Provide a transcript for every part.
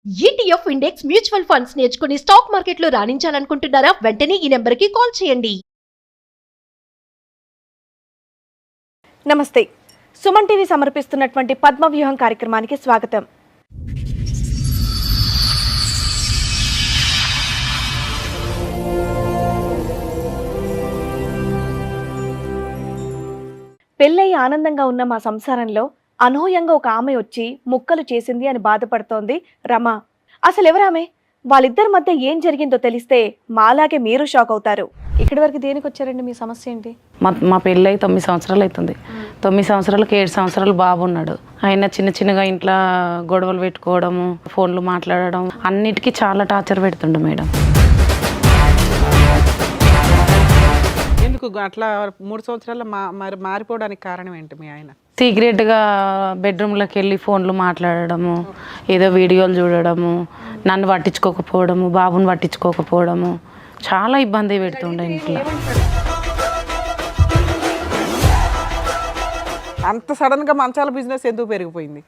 ETF index mutual funds నేర్చుకుని stock మార్కెట్లో రాణించాలనుకుంటున్నారా? వెంటనే ఈ నెంబర్కి కాల్ చేయండి. నమస్తే. సుమన్ టీవీ సమర్పిస్తున్నటువంటి పద్మవ్యూహం కార్యక్రమానికి స్వాగతం. పెళ్ళై ఆనందంగా ఉన్న మా సంసారంలో అనూహ్యంగా ఒక ఆమె వచ్చి ముక్కలు చేసింది అని బాధపడుతోంది రమ. అసలు ఎవరామె? వాళ్ళిద్దరి మధ్య ఏం జరిగిందో తెలిస్తే మాలాగే మీరు షాక్ అవుతారు. ఇక్కడి వరకు దేనికి వచ్చారండి? మీ సమస్య ఏంటి? మా పెళ్ళి 9 సంవత్సరాలు అవుతుంది. 9 సంవత్సరాలకు 7 సంవత్సరాలు బాబు ఉన్నాడు. ఆయన చిన్నగా ఇంట్లో గొడవలు పెట్టుకోవడము, ఫోన్లు మాట్లాడడం, అన్నిటికీ చాలా టార్చర్ పెడుతుండు మేడం. ఎందుకు అట్లా 3 సంవత్సరాల మరి మారిపోవడానికి కారణం ఏంటి? మీ ఆయన సీక్రెట్గా బెడ్రూమ్లోకి వెళ్ళి ఫోన్లు మాట్లాడడము, ఏదో వీడియోలు చూడడము, నన్ను పట్టించుకోకపోవడము, బాబుని పట్టించుకోకపోవడము, చాలా ఇబ్బంది పెడుతుండే ఇంట్లో. అంత సడన్గా మంచాల బిజినెస్ ఎందుకు పెరిగిపోయింది?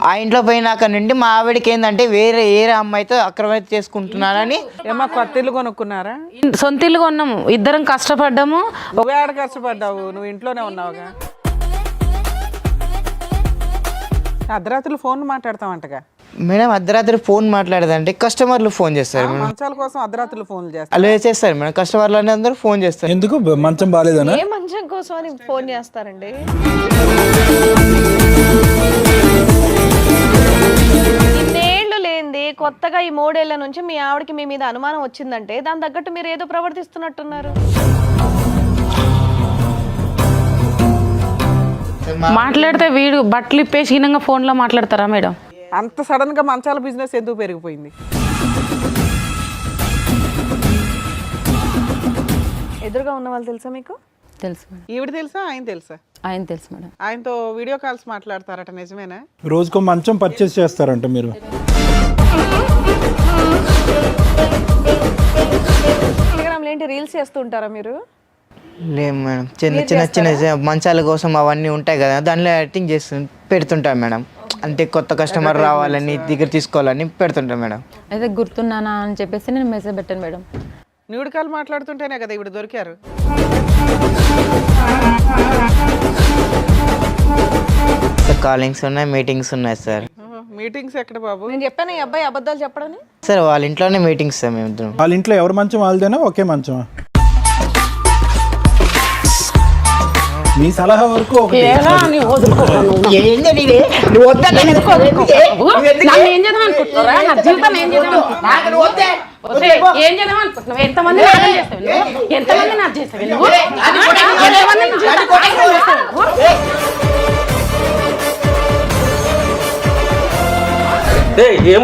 ఆ ఇంట్లో పోయినాక నుండి మా ఆవిడకి ఏంటంటే వేరే అమ్మాయితో అక్రమైతే చేసుకుంటున్నారని. ఏమో కొత్త ఇల్లు కొనుక్కున్నారా? సొంత ఇల్లు కొన్నాము, ఇద్దరం కష్టపడ్డాము. నువ్వే ఆడ కష్టపడ్డావు, నువ్వు ఇంట్లోనే ఉన్నావుగా. అర్ధరాత్రులు ఫోన్ మాట్లాడతామంటగా మేడం. అర్ధరాత్రి ఫోన్ మాట్లాడదంటే కస్టమర్లు ఫోన్ చేస్తారు మేడం. మంచాల కోసం అర్ధరాత్రులు ఫోన్లు చేస్తారు. అలా చేస్తారు మేడం. కస్టమర్లు అనే అందరూ ఫోన్ చేస్తారు. ఎందుకు? మంచం బాగాలేదనా? ఏ మంచం కోసం అని ఫోన్ చేస్తారండి? ఇన్నేళ్లు లేనిది కొత్తగా ఈ 3 ఏళ్ల నుంచి మీ ఆవిడకి మీ మీద అనుమానం వచ్చిందంటే దాని తగ్గట్టు మీరు ఏదో ప్రవర్తిస్తున్నట్టున్నారు. మాట్లాడితే వీడు బట్టలు ఇప్పేసి హీనంగా ఫోన్లో మాట్లాడతారా మేడం? అంత సడన్గా మంచాల బిజినెస్ ఎందుకు పెరిగిపోయింది? ఎదురుగా ఉన్న వాళ్ళు తెలుసా మీకు? తెలుసు మేడం. ఈవిడ తెలుసా, ఆయన తెలుసా? ఆయన తెలుసు మేడం. ఆయనతో వీడియో కాల్స్ మాట్లాడతారట, నిజమేనా? రోజుకో మంచం పర్చేస్ చేస్తారంట మీరు. ఇన్స్టాగ్రామ్లో ఏంటి రీల్స్ చేస్తూ ఉంటారా మీరు? లేదు మేడం. చిన్న మంచాల కోసం అవన్నీ ఉంటాయి కదా, దానిలో యాక్టింగ్ చేస్తు పెడుతుంటాం మేడం. అంటే కొత్త కస్టమర్ రావాలని దగ్గర తీసుకోవాలని పెడుతుంటాం మేడం. అయితే గుర్తున్నానా అని చెప్పేసి నేను మెసేజ్ పెట్టాను మేడం. న్యూడ్ కాల్ మాట్లాడుతుంటేనే కదా ఇప్పుడు దొరికారు. కాలింగ్స్ ఉన్నాయి, మీటింగ్స్ ఉన్నాయి సార్. మీటింగ్స్ ఎక్కడ బాబు? నేను చెప్పాను ఈ అబ్బాయి అబద్ధాలు చెప్పడని. సార్ వాళ్ళ ఇంట్లోనే మీటింగ్స్ సార్ మేము ఇద్దరం. వాళ్ళ ఇంట్లో ఎవరి మంచం వాళ్ళదేనా? ఒకే మంచమా? మీ సలహా వరకు ఏం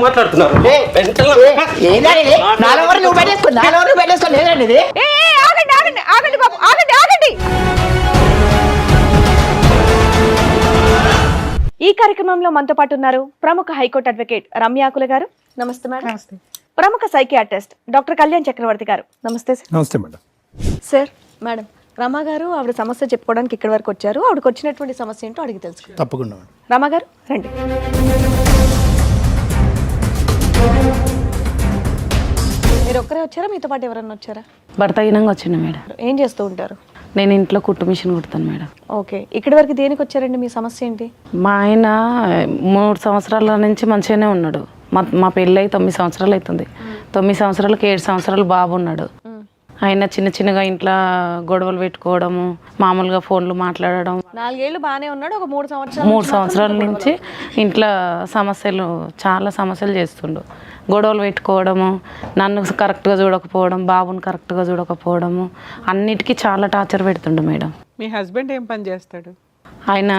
మాట్లాడుతున్నారు? ఈ కార్యక్రమంలో మనతో పాటు ఉన్నారు ప్రముఖ హైకోర్టు అడ్వకేట్ రమ్యాకుల గారు. నమస్తే మేడం. ప్రముఖ సైకియాట్రిస్ట్ డాక్టర్ కళ్యాణ్ చక్రవర్తి గారు. నమస్తే సార్. నమస్తే మేడం. సార్, మేడం రమా గారు ఆవిడ సమస్య చెప్పుకోవడానికి ఇక్కడి వరకు వచ్చారు. ఆవిడకి వచ్చినటువంటి సమస్య ఏంటో అడిగి తెలుసు. తప్పకుండా మేడం. రమా గారు రండి. మీరు ఒక్కరే వచ్చారా? మీతో పాటు ఎవరన్నా వచ్చారా? భర్త హీనంగా వచ్చిండు మేడం. ఏం చేస్తూ ఉంటారు? నేను ఇంట్లో కుట్టు మిషన్ కుడతాను మేడం. ఓకే. ఇక్కడి వరకు దేనికి వచ్చారండి? మీ సమస్య ఏంటి? మా ఆయన 3 సంవత్సరాల నుంచి మంచిగానే ఉన్నాడు. మా పెళ్ళి 9 సంవత్సరాలు అవుతుంది. 9 సంవత్సరాలకు 7 సంవత్సరాలు బాబు ఉన్నాడు. ఆయన చిన్నగా ఇంట్లో గొడవలు పెట్టుకోవడము, మామూలుగా ఫోన్లు మాట్లాడడం. 4 ఏళ్ళు బాగానే ఉన్నాడు. ఒక 3 సంవత్సరాల నుంచి ఇంట్లో చాలా సమస్యలు చేస్తుండు. గొడవలు పెట్టుకోవడము, నన్ను కరెక్ట్గా చూడకపోవడం, బాబుని కరెక్ట్గా చూడకపోవడము, అన్నిటికీ చాలా టార్చర్ పెడుతుండు మేడం. మీ హస్బెండ్ ఏం పని చేస్తాడు? ఆయన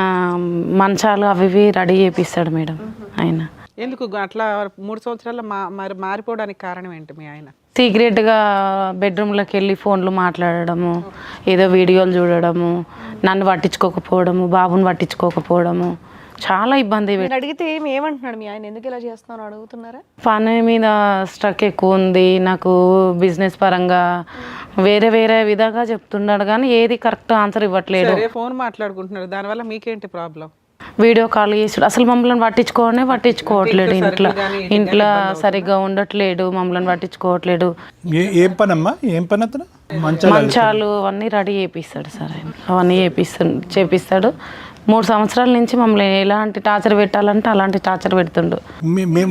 మంచాలు అవి రెడీ చేపిస్తాడు మేడం. ఆయన ఎందుకు అట్లా 3 సంవత్సరాల మరి మారిపోవడానికి కారణం ఏంటి? మీ ఆయన సీక్రెట్గా బెడ్రూమ్లోకి వెళ్ళి ఫోన్లు మాట్లాడడము, ఏదో వీడియోలు చూడడము, నన్ను పట్టించుకోకపోవడము, బాబుని పట్టించుకోకపోవడము, చాలా ఇబ్బంది. అడిగితే ఏమంటున్నాడు మీ ఆయన? ఎందుకు ఇలా చేస్తున్నావు అడుగుతున్నారా? పని మీద స్ట్రక్ ఎక్కువ ఉంది నాకు, బిజినెస్ పరంగా వేరే విధంగా చెప్తున్నాడు కానీ ఏది కరెక్ట్ ఆన్సర్ ఇవ్వట్లేదు. ఫోన్ మాట్లాడుకుంటున్నారు, దానివల్ల మీకేంటి ప్రాబ్లం? వీడియో కాల్ చేసుడు, అసలు మమ్మల్ని పట్టించుకోవట్లేదు. ఇంట్లో సరిగ్గా ఉండట్లేడు, మమ్మల్ని పట్టించుకోవట్లేడు. ఏం పని అమ్మా, ఏం పని అతను? మంచాలు అవన్నీ రెడీ చేపిస్తాడు సార్ ఆయన, అవన్నీ చేపిస్తాడు. 3 సంవత్సరాల నుంచి మమ్మల్ని ఎలాంటి టార్చర్ పెట్టాలంటే అలాంటి టార్చర్ పెడుతుండు.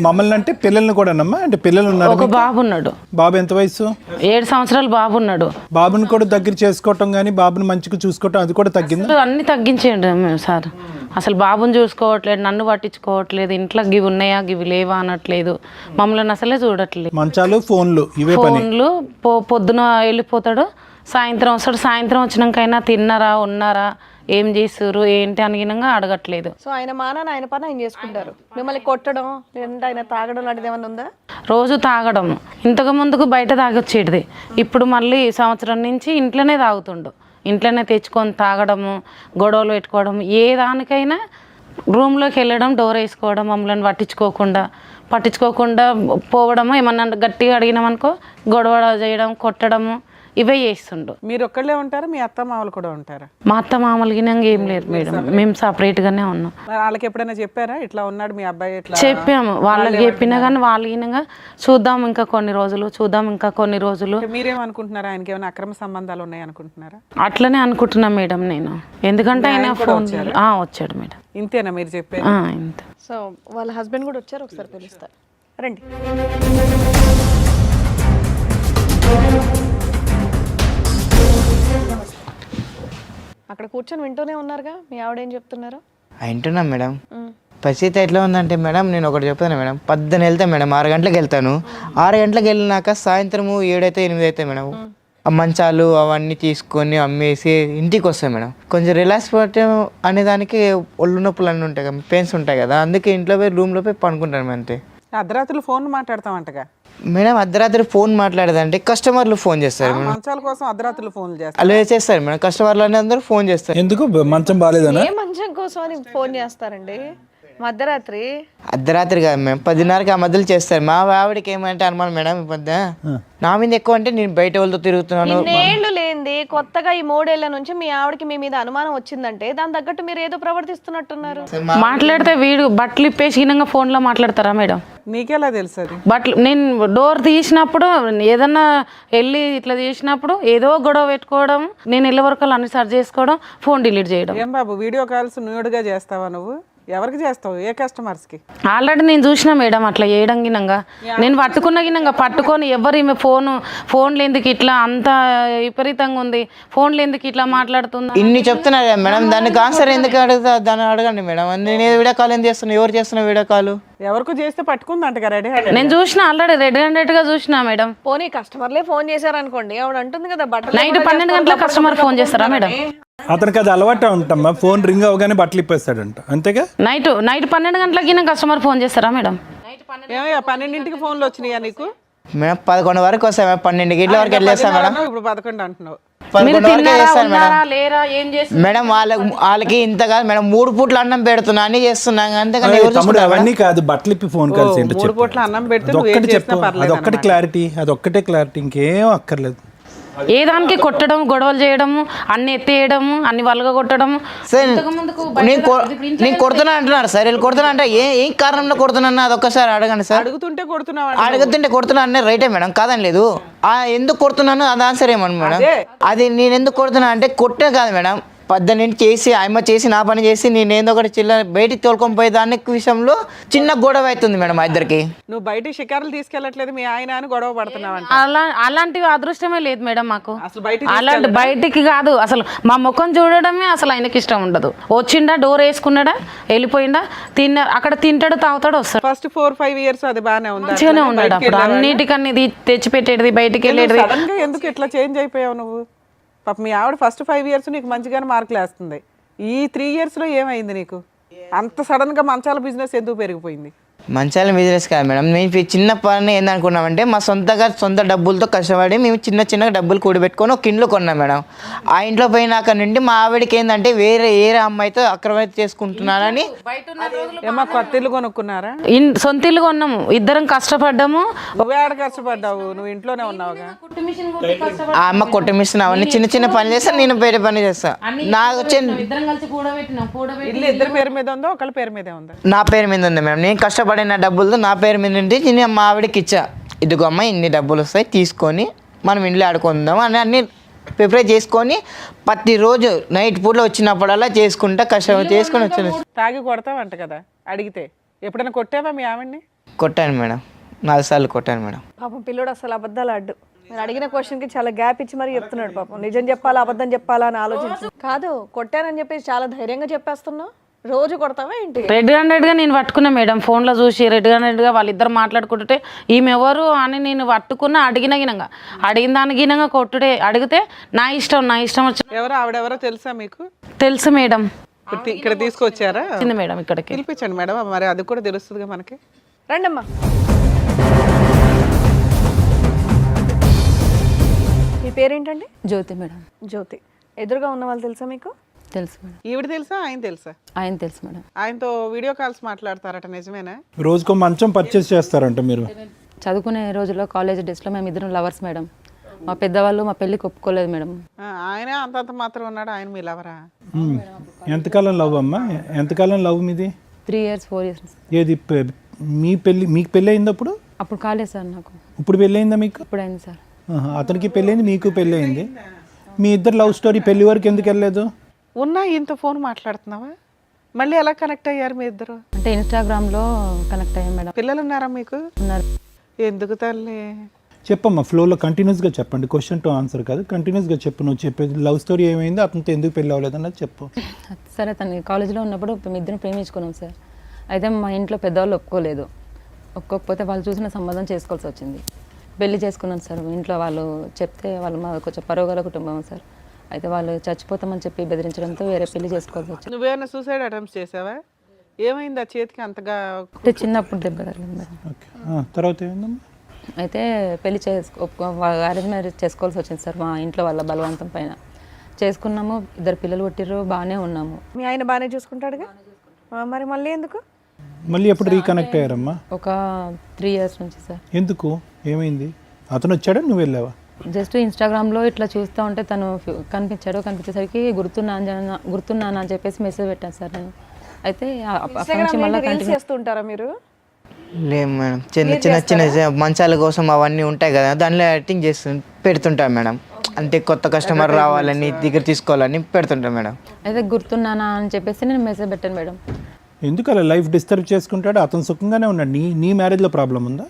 మమ్మల్ని అంటే పిల్లల్ని కూడా అమ్మా? అంటే పిల్లలు ఉన్నారు? ఒక బాబు ఉన్నాడు. బాబు ఎంత వయసు? 7 సంవత్సరాలు బాబు ఉన్నాడు. బాబుని కూడా దగ్గర చేసుకోవటం కానీ బాబుని మంచిగా చూసుకోవటం అది కూడా తగ్గింది? అన్ని తగ్గించేయండి మేము సార్. అసలు బాబుని చూసుకోవట్లేదు, నన్ను పట్టించుకోవట్లేదు, ఇంట్లో గివి ఉన్నాయా గివి లేవా అనట్లేదు, మమ్మల్ని అసలే చూడట్లేదు. మంచాలు ఫోన్లు ఇవే ఫోన్లు. పొద్దున వెళ్ళిపోతాడు, సాయంత్రం వస్తాడు. సాయంత్రం వచ్చినాకైనా తిన్నారా ఉన్నారా ఏం చేస్తారు ఏంటి అనిగినంగా అడగట్లేదు. సో ఆయన మానాన్ని ఆయన పని ఆయన చేసుకుంటారు. మిమ్మల్ని కొట్టడం లేదంటే ఆయన తాగడం లాంటిది ఏమైనా ఉందా? రోజు తాగడం. ఇంతకు ముందుకు బయట తాగొచ్చేటిది, ఇప్పుడు మళ్ళీ సంవత్సరం నుంచి ఇంట్లోనే తాగుతుండు. ఇంట్లోనే తెచ్చుకొని తాగడము, గొడవలు పెట్టుకోవడం, ఏ దానికైనా రూమ్లోకి వెళ్ళడం, డోర్ వేసుకోవడం, మమ్మల్ని పట్టించుకోకుండా పోవడము. ఏమన్నా గట్టిగా అడిగినామనుకో గొడవ చేయడం, కొట్టడము, ఇవే చేస్తుండు. మీరు ఒక్కళ్ళే ఉంటారా, మీ అత్త మామలు కూడా ఉంటారా? మా అత్త మామూలుగా ఏం లేదు మేడం, మేము సపరేట్గానే ఉన్నాం. వాళ్ళకి ఎప్పుడైనా చెప్పారా ఇట్లా ఉన్నాడు మీ అబ్బాయి? ఇట్లా చెప్పాము, వాళ్ళకి చెప్పినా కానీ వాళ్ళకి చూద్దాం ఇంకా కొన్ని రోజులు. మీరేమనుకుంటున్నారా, ఆయనకి ఏమైనా అక్రమ సంబంధాలు ఉన్నాయి అనుకుంటున్నారా? అట్లనే అనుకుంటున్నా మేడం నేను, ఎందుకంటే ఆయన ఫోన్ వచ్చాడు మేడం. ఇంతేనా మీరు చెప్పేది? ఇంత. సో వాళ్ళ హస్బెండ్ కూడా వచ్చారు, ఒకసారి పిలుస్తారు రండి. అక్కడ కూర్చొని వింటూనే ఉన్నారుగా, మీ ఆవిడ ఏం చెప్తున్నారు? వింటున్నాం మేడం. పరిస్థితి ఎట్లా ఉందంటే మేడం, నేను ఒకటి చెప్తాను మేడం. 10 వెళ్తాను మేడం, 6 గంటలకు వెళ్తాను. 6 గంటలకు వెళ్ళినాక సాయంత్రము 7 అయితే 8 అయితే మేడం ఆ మంచాలు అవన్నీ తీసుకొని అమ్మేసి ఇంటికి వస్తాయి మేడం. కొంచెం రిలాక్స్ పట్టే అనేదానికి ఒళ్ళు నొప్పులు అన్నీ ఉంటాయి కదా, పెయిన్స్ ఉంటాయి కదా, అందుకే ఇంట్లో పోయి రూమ్లో పోయి పడుకుంటాను అంతే. అర్ధరాత్రులు ఫోన్ మాట్లాడతామంటగా మేడం? అర్ధరాత్రి ఫోన్ మాట్లాడదంటే కస్టమర్లు ఫోన్ చేస్తారు మేడం. మంచాల కోసం అర్ధరాత్రులు ఫోన్ చేస్తారు. అలా చేస్తారు మేడం, కస్టమర్లు అని అందరూ ఫోన్ చేస్తారు. ఎందుకు? మంచం బాగాలేదనా? ఏ మంచం కోసం అని ఫోన్ చేస్తారండి మధ్యరాత్రి? అర్ధరాత్రి కాదు మేడం, 10:30కి ఆ మధ్యలో చేస్తారు. మా ఆవిడకి ఏమంటే అనుమానం మేడం, ఈ మధ్య నా మీద ఎక్కువ అంటే నేను బయట వాళ్ళతో తిరుగుతున్నాను. ఇన్నేళ్లు లేనిది కొత్తగా ఈ 3 ఏళ్ల నుంచి మీ ఆవిడకి మీ మీద అనుమానం వచ్చిందంటే దాని తగ్గట్టు మీరు ఏదో ప్రవర్తిస్తున్నట్టున్నారు. మాట్లాడితే వీడు బట్టలు ఇప్పేసి ఫోన్లో మాట్లాడతారా మేడం? నీకెలా తెలుసు అది? బట్టలు నేను డోర్ తీసినప్పుడు ఏదన్నా వెళ్ళి ఇట్లా చేసినప్పుడు ఏదో గొడవ పెట్టుకోవడం, నేను వెళ్ళే వరకు అన్ని సర్చ్ చేసుకోవడం, ఫోన్ డిలీట్ చేయడం. ఏం బాబు వీడియో కాల్స్ న్యూడ్గా చేస్తావా నువ్వు? ఎవరికి చేస్తావు? ఏ కస్టమర్స్కి? ఆల్రెడీ నేను చూసిన మేడం అట్లా చేయడం గినంగా, నేను పట్టుకొని ఎవరు ఈమె ఫోన్లు ఎందుకు ఇట్లా అంత విపరీతంగా ఉంది, ఫోన్లు ఎందుకు ఇట్లా మాట్లాడుతుందా ఇన్ని చెప్తున్నారు కదా మేడం, దానికి ఆన్సర్ ఎందుకు అడుగుతా? దాన్ని అడగండి మేడం. నేను వీడియో కాల్ ఎందుకు చేస్తున్నా? ఎవరు చేస్తున్నా వీడియో కాల్? ఎవరికి చేస్తే పట్టుకుందంట రెడీ. నేను చూసిన ఆల్రెడీ రెడ్ హ్యాండెడ్ గా చూసిన మేడం. పోనీ కస్టమర్లే ఫోన్ చేశారనుకోండి, ఆవిడ అంటుంది కదా బట్టలు నైట్ 12 గంటలకు కస్టమర్ ఫోన్ చేస్తారా మేడం? అతనికి అది అలవాటు ఉంటామ్మా, ఫోన్ రింగ్ అవగానే బట్టలు ఇప్పేస్తాడంట, అంతేగా? నైట్ 12 గంటలకి కస్టమర్ ఫోన్ చేస్తారా మేడం? 12కి ఫోన్లు వచ్చినాయా నీకు? మేడం 11 వరకు వస్తాయి మేడం, 12 గంటల వరకు వెళ్ళేస్తాం మేడం. ఇప్పుడు 11 అంటున్నావు. 11 వరకు చేస్తాను మేడం. మేడం వాళ్ళకి ఇంత కాదు మేడం, 3 పూట్ల అన్నం పెడుతున్నా అన్ని చేస్తున్నాం, అంతేకాని తమ్ముడు అవన్నీ కాదు, బట్టలు ఇప్పి ఫోన్ కాల్స్ ఏంటో 3 పూట్ల అన్నం పెడితే అదొక్కటి చెప్పు, అదొక్కటి క్లారిటీ, అదొక్కటే క్లారిటీ, ఇంకేం అక్కర్లేదు. ఏ దానికి కొట్టడం, గొడవలు చేయడము, అన్ని ఎత్తేయడము, అన్ని వల్గా కొట్టడము. సార్ నేను కొడుతున్నా అంటున్నారు సార్, వీళ్ళు కొడుతున్నా అంటే ఏం కారణంలో కొడుతున్నా అదొక్కసారి అడగండి సార్. అడుగుతుంటే కొడుతున్నా అన్నీ రైటే మేడం, కాదని లేదు. ఎందుకు కొడుతున్నాను అది ఆన్సర్ ఏమన్నా మేడం? అది నేను ఎందుకు కొడుతున్నా అంటే కొట్టే కాదు మేడం, 18 చేసి ఆయమ్మ చేసి నా పని చేసి నేను ఏందో ఒకటి చిల్లర బయటికి తోలుకొని పోయే దాని విషయంలో చిన్న గొడవ అవుతుంది మేడం మా ఇద్దరికి. నువ్వు బయటికి షికారులు తీసుకెళ్ళట్లేదు మీ ఆయన అని గొడవ పడుతున్నావు. అలాంటి అదృష్టమే లేదు మేడం మాకు. అసలు అలాంటి బయటికి కాదు, అసలు మా ముఖం చూడడమే అసలు ఆయనకి ఇష్టం ఉండదు. వచ్చిండా, డోర్ వేసుకున్నాడా, వెళ్ళిపోయిందా, అక్కడ తింటాడు, తాగుతాడు, వస్తాడు. ఫస్ట్ 4-5 years అది బాగానే ఉంది, మంచిగానే ఉన్నాడు. అప్పుడు అన్నిటికన్నా ఇది తెచ్చి పెట్టేది, బయటికి వెళ్ళేది. ఎందుకు ఇట్లా చేంజ్ అయిపోయావు నువ్వు? పాప మీ ఆవిడ ఫస్ట్ 5 years నీకు మంచిగానే మార్కులు వేస్తుంది, ఈ 3 yearsలో ఏమైంది నీకు? అంత సడన్గా మంచాల బిజినెస్ ఎందుకు పెరిగిపోయింది? మంచాల బిజినెస్ కాదు మేడం, మేము చిన్న పని ఏందనుకున్నామంటే మా సొంత డబ్బులతో కష్టపడి మేము చిన్న డబ్బులు కూడబెట్టుకొని ఒక ఇంట్లో కొన్నాం మేడం. ఆ ఇంట్లో పోయినాక నుండి మా ఆవిడకి ఏంటంటే వేరే అమ్మాయితో అక్రమైతే చేసుకుంటున్నారని. ఏమో కొత్త ఇల్లు కొనుక్కున్నారా? సొంత ఇల్లు కొన్నాము, ఇద్దరం కష్టపడ్డాము. నువ్వే ఆడ కష్టపడ్డావు, నువ్వు ఇంట్లోనే ఉన్నావుగా. ఆ అమ్మ కొట్టు మిషన్ అవన్నీ చిన్న చిన్న పని చేస్తా, నేను వేరే పని చేస్తా. నాకు వచ్చే ఇద్దరం కలిసి కూడబెట్టినాం ఇల్లు ఇద్దరి పేరు మీద ఉందో ఒకళ్ళ పేరు మీదే ఉందా? నా పేరు మీద ఉంది మేడం. నేను కష్టపడిన డబ్బులతో నా పేరు మీద ఉంటే నేను మా ఆవిడకి ఇచ్చా, ఇదిగో అమ్మ ఇన్ని డబ్బులు వస్తాయి తీసుకొని మనం ఇంట్లో ఆడుకుందాం అని అన్ని ప్రిపేర్ చేసుకొని ప్రతిరోజు నైట్ పూటలో వచ్చినప్పుడల్లా చేసుకుంటా కష్టం చేసుకొని వచ్చాను. తాగి కొడతావంట కదా అడిగితే, ఎప్పుడైనా కొట్టావా మీ ఆవిడ్ని? కొట్టాను మేడం, 4 సార్లు కొట్టాను మేడం. పాపం పిల్లోడు అసలు అబద్ధాలు ఆడు. నేను అడిగిన క్వశ్చన్కి చాలా గ్యాప్ ఇచ్చి మరీ చెప్తున్నాడు పాపం. నిజం చెప్పాలా అబద్ధం చెప్పాలా అని ఆలోచించి కాదు, కొట్టానని చెప్పేసి చాలా ధైర్యంగా చెప్పేస్తున్నావు. రోజు కొడతావా ఏంటి? రెడ్ హ్యాండెడ్గా నేను పట్టుకున్నా మేడం, ఫోన్లో చూసి రెడ్ హ్యాండెడ్గా వాళ్ళిద్దరు మాట్లాడుకుంటుంటే ఈమె ఎవరు అని నేను పట్టుకున్నా. అడిగిన దాని గినంగా కొట్టుడే. అడిగితే నా ఇష్టం వచ్చి ఎవరో ఆవిడెవరో తెలుసా మీకు? తెలుసు మేడం. ఇక్కడ తీసుకొచ్చారా? వచ్చింది మేడం ఇక్కడికి. పిలిపించండి మేడం, మరి అది కూడా తెలుస్తుందిగా మనకి. రండమ్మా. మీ పేరేంటండి? జ్యోతి మేడం. జ్యోతి. ఎదురుగా ఉన్న వాళ్ళు తెలుసా మీకు? తెలుసు మేడం. ఈవిడ తెలుసా ఆయన తెలుసా? ఆయన తెలుసు మేడం. ఆయనతో వీడియో కాల్స్ మాట్లాడతారట, నిజమేనా? రోజుకో మంచం పర్చేస్ చేస్తారంట మీరు. చదువుకునే రోజుల్లో కాలేజ్ డేస్లో మేము ఇద్దరం లవర్స్ మేడం. మా పెద్దవాళ్ళు మా పెళ్ళికి ఒప్పుకోలేదు మేడం. ఆయన అంతంత మాత్రం ఉన్నాడు, ఆయన మీ లవరా? ఎంతకాలం లవ్ అమ్మా? ఎంతకాలం లవ్ మీది? 3 years 4 years. ఏది మీకు పెళ్ళి అయింది అప్పుడు? అప్పుడు కాలేదు సార్ నాకు. ఇప్పుడు పెళ్ళి అయిందా మీకు? ఇప్పుడు అయింది సార్. అతనికి పెళ్ళి అయింది, మీకు పెళ్ళి అయింది. మీ ఇద్దరు లవ్ స్టోరీ పెళ్లి వరకు ఎందుకు వెళ్ళలేదు? ఉన్నా ఇంత ఫోన్ మాట్లాడుతున్నావా? మళ్ళీ ఎలా కనెక్ట్ అయ్యారు మీ ఇద్దరు? అంటే ఇన్స్టాగ్రామ్లో కనెక్ట్ అయ్యాం మేడం. పిల్లలు ఉన్నారా మీకు? ఉన్నారు. ఎందుకు తల్లి? చెప్పమ్మా, ఫ్లోలో కంటిన్యూస్గా చెప్పండి, క్వశ్చన్ టు ఆన్సర్ కాదు, కంటిన్యూస్గా చెప్పు. నువ్వు చెప్పేది లవ్ స్టోరీ ఏమైంది, అతనితో ఎందుకు పెళ్ళి అవ్వలేదు అన్నది చెప్పు. సరే, తను కాలేజీలో ఉన్నప్పుడు మేము ఇద్దరం ప్రేమించుకున్నాం సార్. అయితే మా ఇంట్లో పెద్దవాళ్ళు ఒప్పుకోలేదు. ఒప్పుకోకపోతే వాళ్ళు చూసిన సంబంధం చేసుకోవాల్సి వచ్చింది. పెళ్లి చేసుకున్నాను సార్. ఇంట్లో వాళ్ళు చెప్తే వాళ్ళు మా కొంచెం పరోగల కుటుంబం సార్. అయితే వాళ్ళు చచ్చిపోతామని చెప్పి బెదిరించడంతో వేరే పెళ్లి చేసుకోవాల్సి వచ్చింది. నువ్వేమైనా సూసైడ్ అటెంప్ట్స్ చేసావా? ఏమైంది ఆ చేతికి అంతగా? అంటే చిన్నప్పుడు దెబ్బ తగిలింది మేడం. ఓకే, తర్వాత ఏమైందమ్మా? అయితే పెళ్లి అరేంజ్ మ్యారేజ్ చేసుకోవాల్సి వచ్చింది సార్. మా ఇంట్లో వాళ్ళ బలవంతం పైన చేసుకున్నాము. 2 పిల్లలు పుట్టిర్రు, బాగానే ఉన్నాము. మీ ఆయన బాగానే చూసుకుంటాడుగా, మరి మళ్ళీ ఎందుకు? మళ్ళీ ఎప్పుడు రీకనెక్ట్ అయ్యారమ్మా? ఒక 3 years నుంచి సార్. ఎందుకు, ఏమైంది? అతను వచ్చాడా, నువ్వు వెళ్ళావా? జస్ట్ ఇన్స్టాగ్రామ్లో ఇట్లా చూస్తూ ఉంటే తను కనిపించేసరికి గుర్తున్నాను అని చెప్పేసి మెసేజ్ పెట్టాను సార్ నేను. అయితే అక్కడి నుంచి మళ్ళీ రీల్స్ చేస్తుంటారా మీరు? లేదు మేడం, చిన్న మంచాల కోసం అవన్నీ ఉంటాయి కదా, దానిలో యాక్టింగ్ పెడుతుంటాం మేడం. అంటే కొత్త కస్టమర్ రావాలని దగ్గర తీసుకోవాలని పెడుతుంటాం మేడం. అయితే గుర్తున్నానా అని చెప్పేసి నేను మెసేజ్ పెట్టాను మేడం. ఎందుకు అలా లైఫ్ డిస్టర్బ్ చేసుకుంటాడు? అతను సుఖంగానే ఉన్నాడు. నీ మ్యారేజ్లో ప్రాబ్లం ఉందా?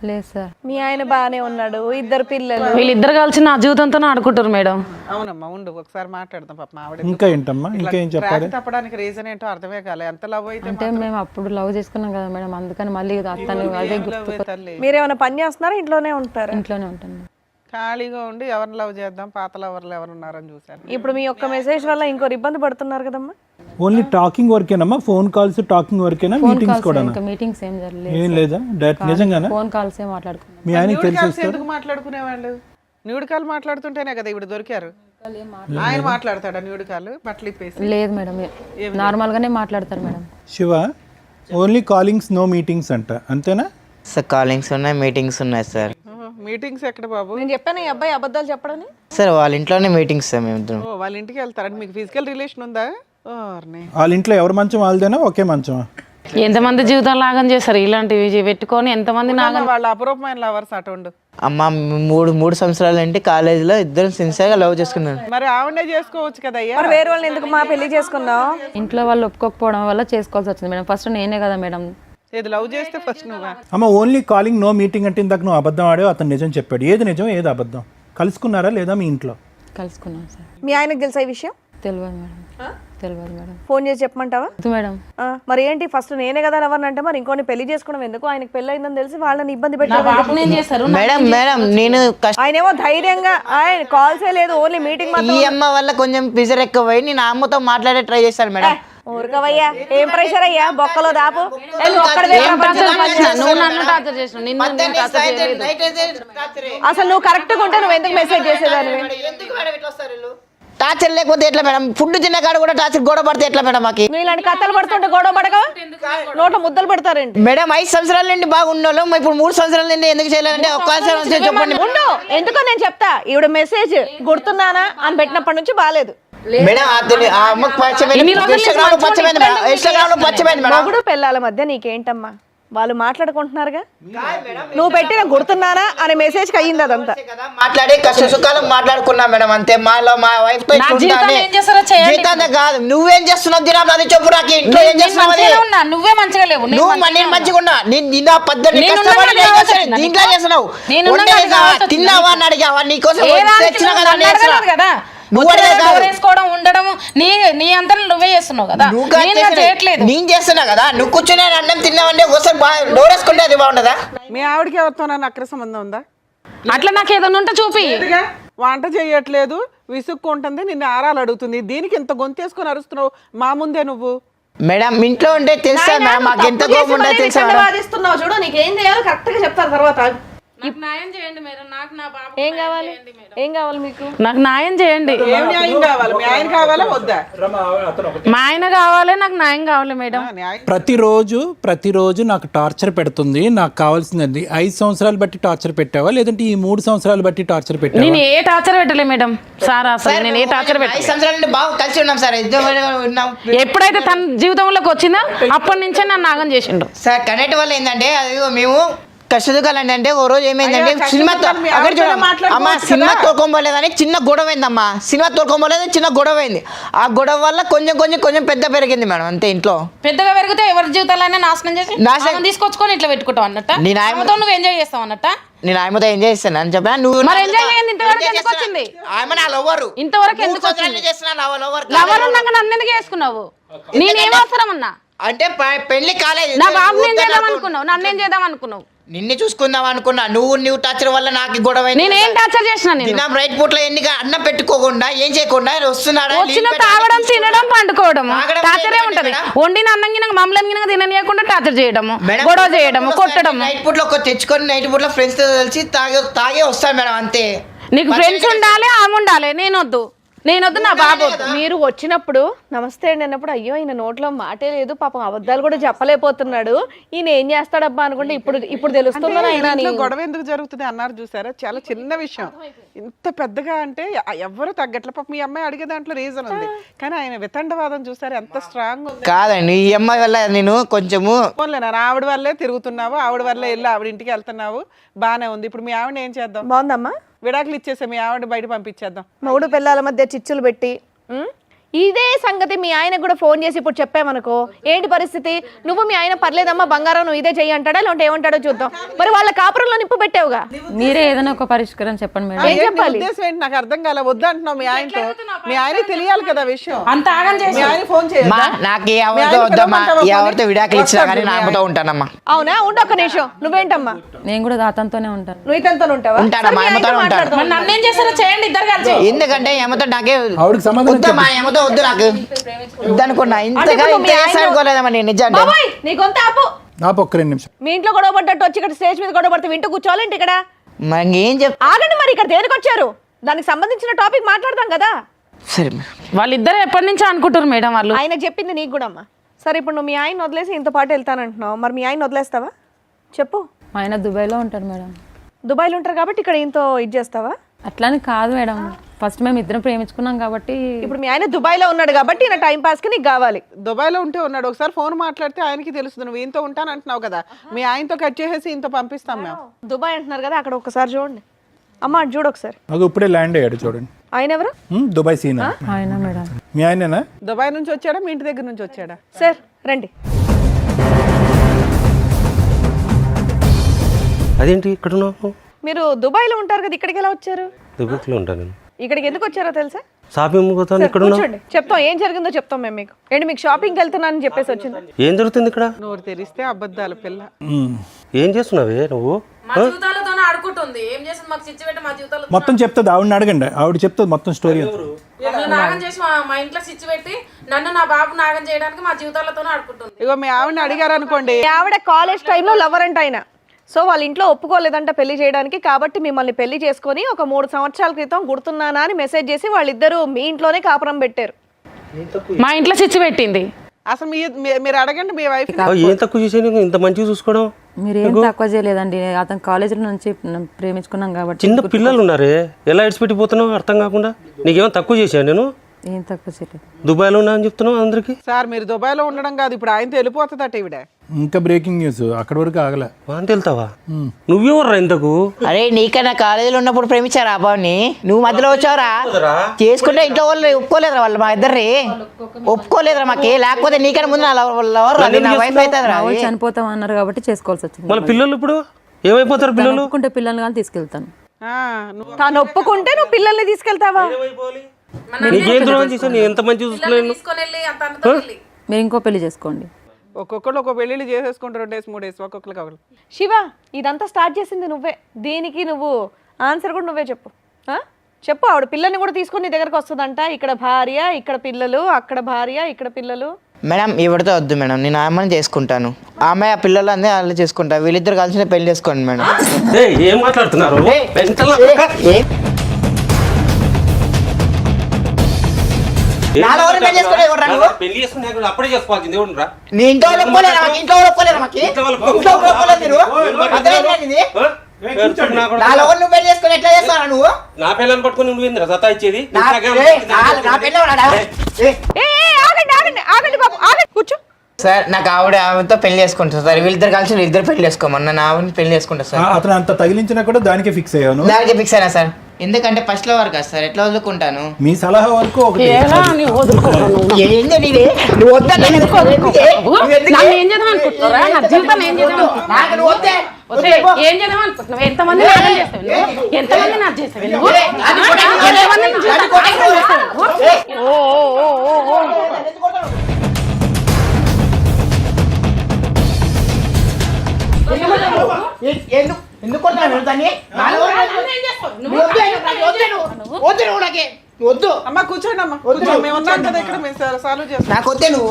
లేదు సార్. మీ ఆయన బాగానే ఉన్నాడు, 2 పిల్లలు. వీళ్ళిద్దరు కలిసి నా జీవితంతో ఆడుకుంటారు మేడం. అవునమ్మా, ఉండు ఒకసారి మాట్లాడదాం. పాప ఆవిడ ఇంకా ఏంటమ్మా, ఇంకేం చెప్పాలి? తప్పడానికి రీజన్ ఏంటో అర్థమే కాలే. ఎంత లవ్ అయితే అంటే మేము అప్పుడు లవ్ చేసుకున్నాం కదా మేడం, అందుకని మళ్ళీ అతను అదే గుర్తు. తల్లి మీరేమైనా పని చేస్తున్నారా, ఇంట్లోనే ఉంటారా? ఇంట్లోనే ఉంటాను. ఖాళీగా ఉండి ఎవరిని లవ్ చేద్దాం, పాత లవర్లు ఎవరు ఉన్నారని చూసాను. ఇప్పుడు మీ ఒక్క మెసేజ్ వల్ల ఇంకోరు ఇబ్బంది పడుతున్నారు కదమ్మా. ఓన్లీ టాకింగ్ వర్కేనమ్మా? ఫోన్ కాల్స్ టాకింగ్ వర్కేనా? మీటింగ్స్ కూడా ఇంకా మీటింగ్స్ ఏం జరగలేదు. ఏం లేదా? డైరెక్ట్ నిజంగానా? ఫోన్ కాల్స్ ఏ మాట్లాడుకున్నాం. మీ ఆయనకి తెలిసి ఎందుకు మాట్లాడుకునేవాళ్ళు? న్యూడ్ కాల్ మాట్లాడుతుంటేనే కదా ఇవి దొరికారు. ఆయన మాట్లాడతాడా న్యూడ్ కాల్ బట్టలు ఇప్పేసి? లేదు మేడం, నార్మల్ గానే మాట్లాడతారు madam. Shiva, only callings no meetings అంట, అంతేనా? సార్ కాలింగ్స్ ఉన్నాయి, మీటింగ్స్ ఉన్నాయి సార్. మీటింగ్స్ ఎక్కడ బాబు? నేను చెప్పాను ఈ అబ్బాయి అబద్ధాలు చెప్పడని. సార్ వాళ్ళ ఇంట్లోనే మీటింగ్స్ సార్ మేము ఇద్దరం. వాళ్ళ ఇంటికి వెళ్తారంటే మీకు ఫిజికల్ రిలేషన్ ఉందా? వాళ్ళ ఇంట్లో ఎవరి మంచం వాళ్ళదేనా, ఒకే మంచమా? ఎంతమంది జీవితాలు నాగం చేస్తారు ఇలాంటివి పెట్టుకొని, ఎంతమంది నాగం. వాళ్ళ అపరూపమైన లవర్స్ అటుండు. అమ్మ మూడు సంవత్సరాలు అంటే కాలేజీలో ఇద్దరం సిన్సియర్గా లవ్ చేసుకున్నాను. మరి ఆవిడే చేసుకోవచ్చు కదా అయ్యా. మరి వేరే వాళ్ళని ఎందుకు మా పెళ్లి చేసుకున్నావు? ఇంట్లో వాళ్ళు ఒప్పుకోకపోవడం వల్ల చేసుకోవాల్సి వచ్చింది మేడం. ఫస్ట్ నేనే కదా మేడం. ఏది లవ్ చేస్తే ఫస్ట్ నువ్వా? అమ్మ ఓన్లీ కాలింగ్ నో మీటింగ్ అంటే ఇందాక నువ్వు అబద్ధం ఆడావు, అతను నిజం చెప్పాడు. ఏది నిజం, ఏది అబద్ధం? కలుసుకున్నారా లేదా మీ ఇంట్లో? కలుసుకున్నాం సార్. మీ ఆయనకు తెలుసా ఈ విషయం? తెలియదు మేడం. తెలియదు మేడం. ఫోన్ చేసి చెప్పమంటావా? మేడం మరి ఏంటి, ఫస్ట్ నేనే కదా ఎవరిని అంటే మరి ఇంకోని పెళ్లి చేసుకోవడం ఎందుకు? ఆయనకు పెళ్లి అయిందని తెలిసి వాళ్ళని ఇబ్బంది పెట్టారు. మేడం నేను ఆయనేమో ధైర్యంగా ఆయన కాల్సే లేదు, ఓన్లీ మీటింగ్ మాత్రం. ఈ అమ్మ వల్ల కొంచెం ప్రెషర్ ఎక్కువ పోయి నేను అమ్మతో మాట్లాడే ట్రై చేశాను మేడం. ఊరుకవయ్యా, ఏం ప్రెషర్ అయ్యా, బొక్కలో దాపు. నువ్వు అసలు నువ్వు కరెక్ట్ గా ఉంటే నువ్వు ఎందుకు మెసేజ్ చేసేదాన్ని? టార్చర్ లేకపోతే ఎట్లా మేడం? ఫుడ్ తిన్న కాడ కూడా టార్చర్ గొడవ పడితే ఎట్లా మేడం మాకు? నువ్వు ఇలాంటి కథలు పడుతుంటే గొడవ పడగా నోట్లో ముద్దలు పెడతారేంటి? మేడం 5 సంవత్సరాల నుండి బాగున్నోళ్ళు ఇప్పుడు 3 సంవత్సరాల నుండి ఎందుకు చేయలేదంటే ఒక్కసారి చెప్పండి. ఉండు, ఎందుకో నేను చెప్తా. ఈవిడ మెసేజ్ గుర్తున్నానా అని పెట్టినప్పటి నుంచి బాగాలేదు. మేడం ఆ అమ్మకు పచ్చమైంది, ఇన్స్టాగ్రామ్ లో పచ్చమైంది మేడం, ఇన్స్టాగ్రామ్ లో పచ్చమైంది మేడం. మొగుడు పిల్లల మధ్య నీకేంటమ్మా? వాళ్ళు మాట్లాడుకుంటున్నారుగా, నువ్వు పెట్టిన గుర్తున్నానా అనే మెసేజ్ అయ్యింది అదంతా. మాట్లాడి కష్ట సుఖాలు మాట్లాడుకున్నా మేడం అంతే. మా వైఫ్ తో జీవితాన్ని కాదు. నువ్వేం చేస్తున్నావు దినాలు అది చెప్పు నాకు. ఇంట్లో ఏం చేస్తున్నావు? నువ్వే మంచిగా లేవు. నువ్వు నేను మంచిగా ఉన్నా. నేను పద్ధతి కష్టపడి దీంట్లో చేస్తున్నావు. తిన్నావా అని అడిగావా? నీకోసం తెచ్చినా కదా. వేసుకోవడం ఉండడం నీ అంతా నువ్వే చేస్తున్నావు కదా. చేయట్లేదు. నేను చేస్తున్నా కదా. నువ్వు కూర్చునే అన్నం తిన్నావంటే ఒకసారి డోర్ వేసుకుంటే అది బాగుండదా? మీ ఆవిడకి ఎవరితోనన్నా అక్ర సంబంధం ఉందా? అట్లా నాకు ఏదైనా ఉంటే చూపి. వంట చేయట్లేదు, విసుక్కుంటుంది, నిన్ను ఆరాలు అడుగుతుంది. దీనికి ఇంత గొంతేసుకొని అరుస్తున్నావు మా ముందే నువ్వు? మేడం ఇంట్లో ఉంటే తెలుసా మేడం మాకు ఎంత కోపం ఉంటుందో తెలుసా మేడం? వాదిస్తున్నావు చూడు, నీకేం చేయాలో కరెక్ట్ గా చెప్తారు తర్వాత. న్యాయం చేయండి మేడం. నాకు నా బాబు ఏం కావాలి? ఏం కావాలి మీకు? నాకు న్యాయం చేయండి. ఏం న్యాయం కావాలి? మీ ఆయన కావాలా వద్దా? మా ఆయన కావాలి, నాకు న్యాయం కావాలి మేడం. ప్రతిరోజు నాకు టార్చర్ పెడుతుంది. నాకు కావాల్సింది 5 సంవత్సరాలు బట్టి టార్చర్ పెట్టావా లేదంటే ఈ 3 సంవత్సరాలు బట్టి టార్చర్ పెట్టావా? నేను ఏ టార్చర్ పెట్టలే మేడం. సార్ అసలు నేను ఏ టార్చర్ 5 సంవత్సరాల నుండి బాగా కలిసి ఉన్నాం సార్. ఎప్పుడైతే తన జీవితంలోకి వచ్చిందో అప్పటి నుంచే నన్ను నాగం చేసిండు సార్. కనెక్ట్ వల్ల ఏంటంటే అది మేము కష్టదుకాలు అంటే ఓ రోజు ఏమైందంటే సినిమా అమ్మా సినిమా తోడుకోబోలేదని చిన్న గొడవ అయిందమ్మా. సినిమా తోడుకోబోలేదని చిన్న గొడవ అయింది. ఆ గొడవ వల్ల కొంచెం పెద్ద పెరిగింది మేడం అంతే. ఇంట్లో పెద్దగా పెరిగితే ఎవరి జీవితాలైనా నాశనం చేసి తీసుకొచ్చుకొని ఇట్లా పెట్టుకుంటావు అన్నట్ట. నువ్వు ఎంజాయ్ చేస్తావు అన్నట్ట. నేను ఆయనతో ఎంజాయ్ చేస్తాను అని చెప్పా. నువ్వు ఎంజాయ్ చేయండి. ఇంతవరకు ఎందుకు వచ్చింది? ఇంతవరకు ఎందుకు లవర్ ఉన్నాక నన్ను ఎందుకు చేసుకున్నావు? నేనేం అవసరం ఉన్నా అంటే పెళ్లి కాలేదు. నా బాబు నేను చేద్దాం అనుకున్నావు, నన్ను ఏం చేద్దాం అనుకున్నావు? నిన్ను చూసుకుందాం అనుకున్నా. నువ్వు టార్చర్ వల్ల నాకు గొడవ. నేనేం టార్చర్ చేసినా? నేను రైట్ పూట్లో ఎన్నిగా అన్నం పెట్టుకోకుండా ఏం చేయకుండా వస్తున్నాడా? వచ్చిన తాగడం, తినడం, పండుకోవడం టార్చరే ఉంటది. వండిన అన్నం గినక మమ్మల్ని గినక తిననీయకుండా టార్చర్ చేయడము, గొడవ చేయడము, కొట్టడము. నైట్ పూట్లో తెచ్చుకొని నైట్ పూట్లో ఫ్రెండ్స్ తో కలిసి తాగే వస్తాను మేడం అంతే. నీకు ఫ్రెండ్స్ ఉండాలి, ఆమె ఉండాలి. నేనొద్దు నా బాబు. మీరు వచ్చినప్పుడు నమస్తే అండి అన్నప్పుడు అయ్యో ఈయన నోట్లో మాటే లేదు, పాపం అబద్ధాలు కూడా చెప్పలేకపోతున్నాడు, ఈయన ఏం చేస్తాడబ్బా అనుకుంటే ఇప్పుడు తెలుస్తుందని ఆయన గొడవ ఎందుకు జరుగుతుంది అన్నారు చూసారా? చాలా చిన్న విషయం. ఇంత పెద్దగా అంటే ఎవరు తగ్గట్ల. పాప మీ అమ్మాయి అడిగే దాంట్లో రీజన్ ఉంది, కానీ ఆయన వితండవాదం చూసారు ఎంత స్ట్రాంగ్ ఉంది. కాదండి ఈ అమ్మాయి వల్ల నేను కొంచెము ఆవిడ వల్లే తిరుగుతున్నావు, ఆవిడ వల్లే వెళ్ళి ఆవిడ ఇంటికి వెళ్తున్నావు, బానే ఉంది. ఇప్పుడు మీ ఆవిడ ఏం చేద్దాం? బాగుందమ్మా, విడాకులు ఇచ్చేసా మీ ఆవిడ బయట పంపించేద్దాం. మొగుడు పిల్లల మధ్య చిచ్చులు పెట్టి ఇదే సంగతి మీ ఆయన కూడా ఫోన్ చేసి ఇప్పుడు చెప్పామనుకో ఏంటి పరిస్థితి? నువ్వు మీ ఆయన పర్లేదమ్మా బంగారం నువ్వు ఇదే చెయ్యి అంటాడా లేదంటే ఏమంటాడో చూద్దాం. మరి వాళ్ళ కాపురంలో నిప్పు పెట్టావుగా, మీరే ఏదైనా ఒక పరిష్కారం చెప్పండి మేడం. ఏం చెప్పాలి? ఉద్దేశం ఏంటి నాకు అర్థం కాలే. వద్దంటున్నావు మీ ఆయనతో. మీ ఆయన తెలియాలి కదా విషయం. అంత ఆగం చేసి మీ ఆయన ఫోన్ చేయాలి. నాకు ఎవరితో విడాకులు ఇచ్చినా కానీ నా అమ్మతో ఉంటానమ్మా. అవునా? ఉండు ఒక్క నిమిషం. నువ్వేంటమ్మా? నేను కూడా అతనితోనే ఉంటాను. నువ్వు ఇతనితో ఉంటావా? ఉంటానమ్మా, అమ్మతో ఉంటాను. నన్నేం చేస్తారో చేయండి ఇద్దరు కలిసి. ఎందుకంటే ఏమతో నాకే సంబంధం ఏమతో వద్దు నాకు అనుకున్నా. ఇంతగా ఇంత చేసుకోలేదమ్మా నేను నిజంగా. బాబాయ్ నీ గొంత ఆపు. ఒక్క 2 నిమిషం. మీ ఇంట్లో గొడవ పడ్డట్టు వచ్చి ఇక్కడ స్టేజ్ మీద గొడవ పడితే వింటూ కూర్చోవాలంటే ఇక్కడ మరి ఏం ఆగండి. మరి ఇక్కడ దేనికి వచ్చారు? దానికి సంబంధించిన టాపిక్ మాట్లాడదాం కదా. సరే వాళ్ళిద్దరు ఎప్పటి నుంచో అనుకుంటారు మేడం వాళ్ళు. ఆయన చెప్పింది నీకు కూడా అమ్మా. సరే ఇప్పుడు నువ్వు మీ ఆయన వదిలేసి ఇంత పాటు వెళ్తానంటున్నావు, మరి మీ ఆయన వదిలేస్తావా చెప్పు? మా ఆయన దుబాయ్లో ఉంటారు మేడం. దుబాయ్లో ఉంటారు కాబట్టి ఇక్కడ ఇంతో ఇది చేస్తావా? అట్లాని కాదు మేడం, ఫస్ట్ మేము ఇద్దరం ప్రేమించుకున్నాం కాబట్టి. ఇప్పుడు మీ ఆయన దుబాయ్లో ఉన్నాడు కాబట్టి నా టైం పాస్కి నీకు కావాలి. దుబాయ్లో ఉంటే ఉన్నాడు, ఒకసారి ఫోన్ మాట్లాడితే ఆయనకి తెలుస్తుంది. నువ్వు ఇంతో ఉంటాను అంటున్నావు కదా, మీ ఆయనతో కట్ చేసేసి ఇంతో పంపిస్తాం మేము. దుబాయ్ అంటున్నారు కదా, అక్కడ ఒకసారి చూడండి అమ్మ, అటు చూడు ఒకసారి. అది ఇప్పుడే ల్యాండ్ అయ్యాడు చూడండి. ఆయన ఎవరు? దుబాయ్ సీనా? ఆయన మేడం. మీ ఆయనేనా? దుబాయ్ నుంచి వచ్చాడా మీ ఇంటి దగ్గర నుంచి వచ్చాడా? సార్ రండి. అదేంటి ఇక్కడ ఉన్నావు? మీరు దుబాయ్లో ఉంటారు కదా, ఇక్కడికి ఎలా వచ్చారు? దుబాయ్లో ఉంటాను. ఇక్కడికి ఎందుకు వచ్చారో తెలుసా? షాపింగ్ పోతాను. ఇక్కడ కూర్చోండి, చెప్తాం ఏం జరిగిందో చెప్తాం మేము మీకు. ఏంటి మీకు షాపింగ్కి వెళ్తున్నానని చెప్పేసి వచ్చింది? ఏం జరుగుతుంది ఇక్కడ? నోరు తెరిస్తే అబద్ధాలు పిల్ల. ఏం చేస్తున్నావే నువ్వు? మొత్తం చెప్తుంది ఆవిడని అడగండి, ఆవిడ చెప్తుంది మొత్తం స్టోరీ. మా ఇంట్లో సిచ్చి పెట్టి నన్ను నా బాబు నాగం చేయడానికి మా జీవితాలతోనే ఆడుకుంటుంది. ఇగో మీ ఆవిడని అడిగారు అనుకోండి, ఆవిడ కాలేజ్ టైంలో లవర్ అంట ఆయన. సో వాళ్ళ ఇంట్లో ఒప్పుకోలేదంట పెళ్లి చేయడానికి, కాబట్టి మిమ్మల్ని పెళ్లి చేసుకొని ఒక 3 సంవత్సరాల క్రితం గుర్తున్నానా అని మెసేజ్ చేసి వాళ్ళిద్దరూ మీ ఇంట్లోనే కాపురం పెట్టారు. మా ఇంట్లో చిచ్చు పెట్టింది. అసలు మీరు అడగండి మీ వైఫ్. ఏం తక్కువ చేసాను ఇంత మంచిగా చూసుకోవడం? మీరు ఏం తక్కువ చేయలేదండి, అతను కాలేజీలో నుంచి ప్రేమించుకున్నాం కాబట్టి. చిన్న పిల్లలు ఉన్నారే, ఎలా ఇడిచిపెట్టిపోతున్నావు అర్థం కాకుండా. నీకేమో తక్కువ చేశాను నేను? ఏం తక్కువ చేయలేదు. దుబాయ్లో ఉన్నా అని చెప్తున్నావు అందరికి. సార్ మీరు దుబాయ్లో ఉండడం కాదు, ఇప్పుడు ఆయనతో వెళ్ళిపోతుందట ఈవిడ. ఇంకా బ్రేకింగ్ న్యూస్ అక్కడి వరకు ఆగలే. అని వెళ్తావా? నువ్వెవర్రా ఇంతకు? అరే నీకన్నా కాలేజీలో ఉన్నప్పుడు ప్రేమించారా అబ్బాయిని, నువ్వు మధ్యలో వచ్చావురా. చేసుకుంటే ఇంట్లో వాళ్ళు ఒప్పుకోలేదురా, వాళ్ళు మా ఇద్దరిని ఒప్పుకోలేదురా మాకి. లేకపోతే నీకన్నా ముందు నా వైఫ్ అవుతుందిరా. వాళ్ళు చనిపోతాం అన్నారు కాబట్టి చేసుకోవాల్సి వచ్చింది. మళ్ళీ పిల్లలు ఇప్పుడు ఏమైపోతారు? పిల్లలు ఒప్పుకుంటే పిల్లల్ని కానీ తీసుకెళ్తాను. తాను ఒప్పుకుంటే నువ్వు పిల్లల్ని తీసుకెళ్తావా? నీకేం ద్రోహం చేశాను? నేను ఎంత మంచి చూసుకున్నాను. మీరు ఇంకో పెళ్లి చేసుకోండి. ఒక్కొక్కరు ఒక పెళ్ళిళ్ళు చేసేసుకుంటారు 2 days 3 days ఒక్కొక్కరికి ఒకరు. శివ, ఇదంతా స్టార్ట్ చేసింది నువ్వే. దీనికి నువ్వు ఆన్సర్ కూడా నువ్వే చెప్పు. చెప్పు. ఆవిడ పిల్లల్ని కూడా తీసుకొని నీ దగ్గరకు వస్తుందంట. ఇక్కడ భార్య, ఇక్కడ పిల్లలు, అక్కడ భార్య, ఇక్కడ పిల్లలు. మేడం ఇవిడితో వద్దు మేడం, నేను ఆ అమ్మాయిని చేసుకుంటాను. ఆ అమ్మాయి ఆ పిల్లలు అందరూ వాళ్ళు చేసుకుంటా. వీళ్ళిద్దరు కలిసి పెళ్లి చేసుకోండి మేడం. ఏం మాట్లాడుతున్నారు? పెళ్లి చేసుకుని అప్పుడే చేసుకోవాల్సింది. నీ ఇంట్లో ఒప్పుకోలేరా? ఇంట్లో ఒప్పుకోలేరా? నువ్వు పెళ్లి చేసుకుని ఎట్లా చేస్తావు నువ్వు? నా పిల్లల్ని పట్టుకుని నువ్వు ఏందిరా సతా ఇచ్చేది? కూర్చో సార్. నాకు ఆవిడతో పెళ్లి చేసుకుంటారు సార్. వీళ్ళిద్దరు కలిసి వీళ్ళిద్దరు పెళ్లి చేసుకోమన్నా నా ఆవిడని పెళ్లి చేసుకుంటా సార్. అతను అంత తగిలించినా కూడా దానికే ఫిక్స్ అయ్యాను. దానికే ఫిక్స్ అయినా సార్. ఎందుకంటే ఫస్ట్ లో వరకు సార్ ఎట్లా వదులుకుంటాను. మీ సలహా వరకు ఒకటి. ఏంది నీది? నువ్వు వద్దా? ఎందుకు వద్దు అమ్మా కూర్చోండి అమ్మా. మేము ఉన్నాం కదా ఇక్కడ, మేము సాల్వ్ చేస్తాం. నాకు వద్దే. నువ్వు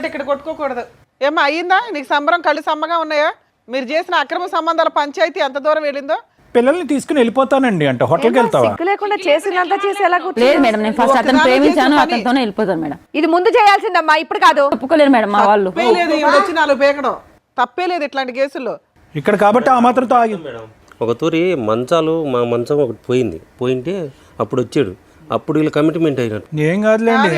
ఇక్కడ కొట్టుకోకూడదు. ఏమ్మా అయ్యిందా నీకు సంబరం? కళ్ళు సమ్మగా ఉన్నాయా? మీరు చేసిన అక్రమ సంబంధాల పంచాయతీ ఎంత దూరం వెళ్ళిందో. పిల్లల్ని తీసుకుని వెళ్ళిపోతానండి అంటే హోటల్కి వెళ్తావా? సిగ్గు లేకుండా చేసినంత చేసి ఎలా లేదు మేడం, నేను ఫస్ట్ అతను ప్రేమించాను, అతనితోనే వెళ్ళిపోతాను మేడం. ఇది ముందు చేయాల్సిందమ్మా, ఇప్పుడు కాదు. ఒప్పుకోలేరు మేడం మా వాళ్ళు. తప్పేలేదు వచ్చి 4 పేకడం, తప్పేలేదు ఇట్లాంటి కేసుల్లో. ఇక్కడ కాబట్టి ఆ మాత్రంతో ఆగింది మేడం. ఒక తూరి మంచాలు మా మంచం ఒకటి పోయింటే అప్పుడు వచ్చాడు. అప్పుడు వీళ్ళు కమిట్మెంట్ అయినట్టు. ఏం కాదులేండి,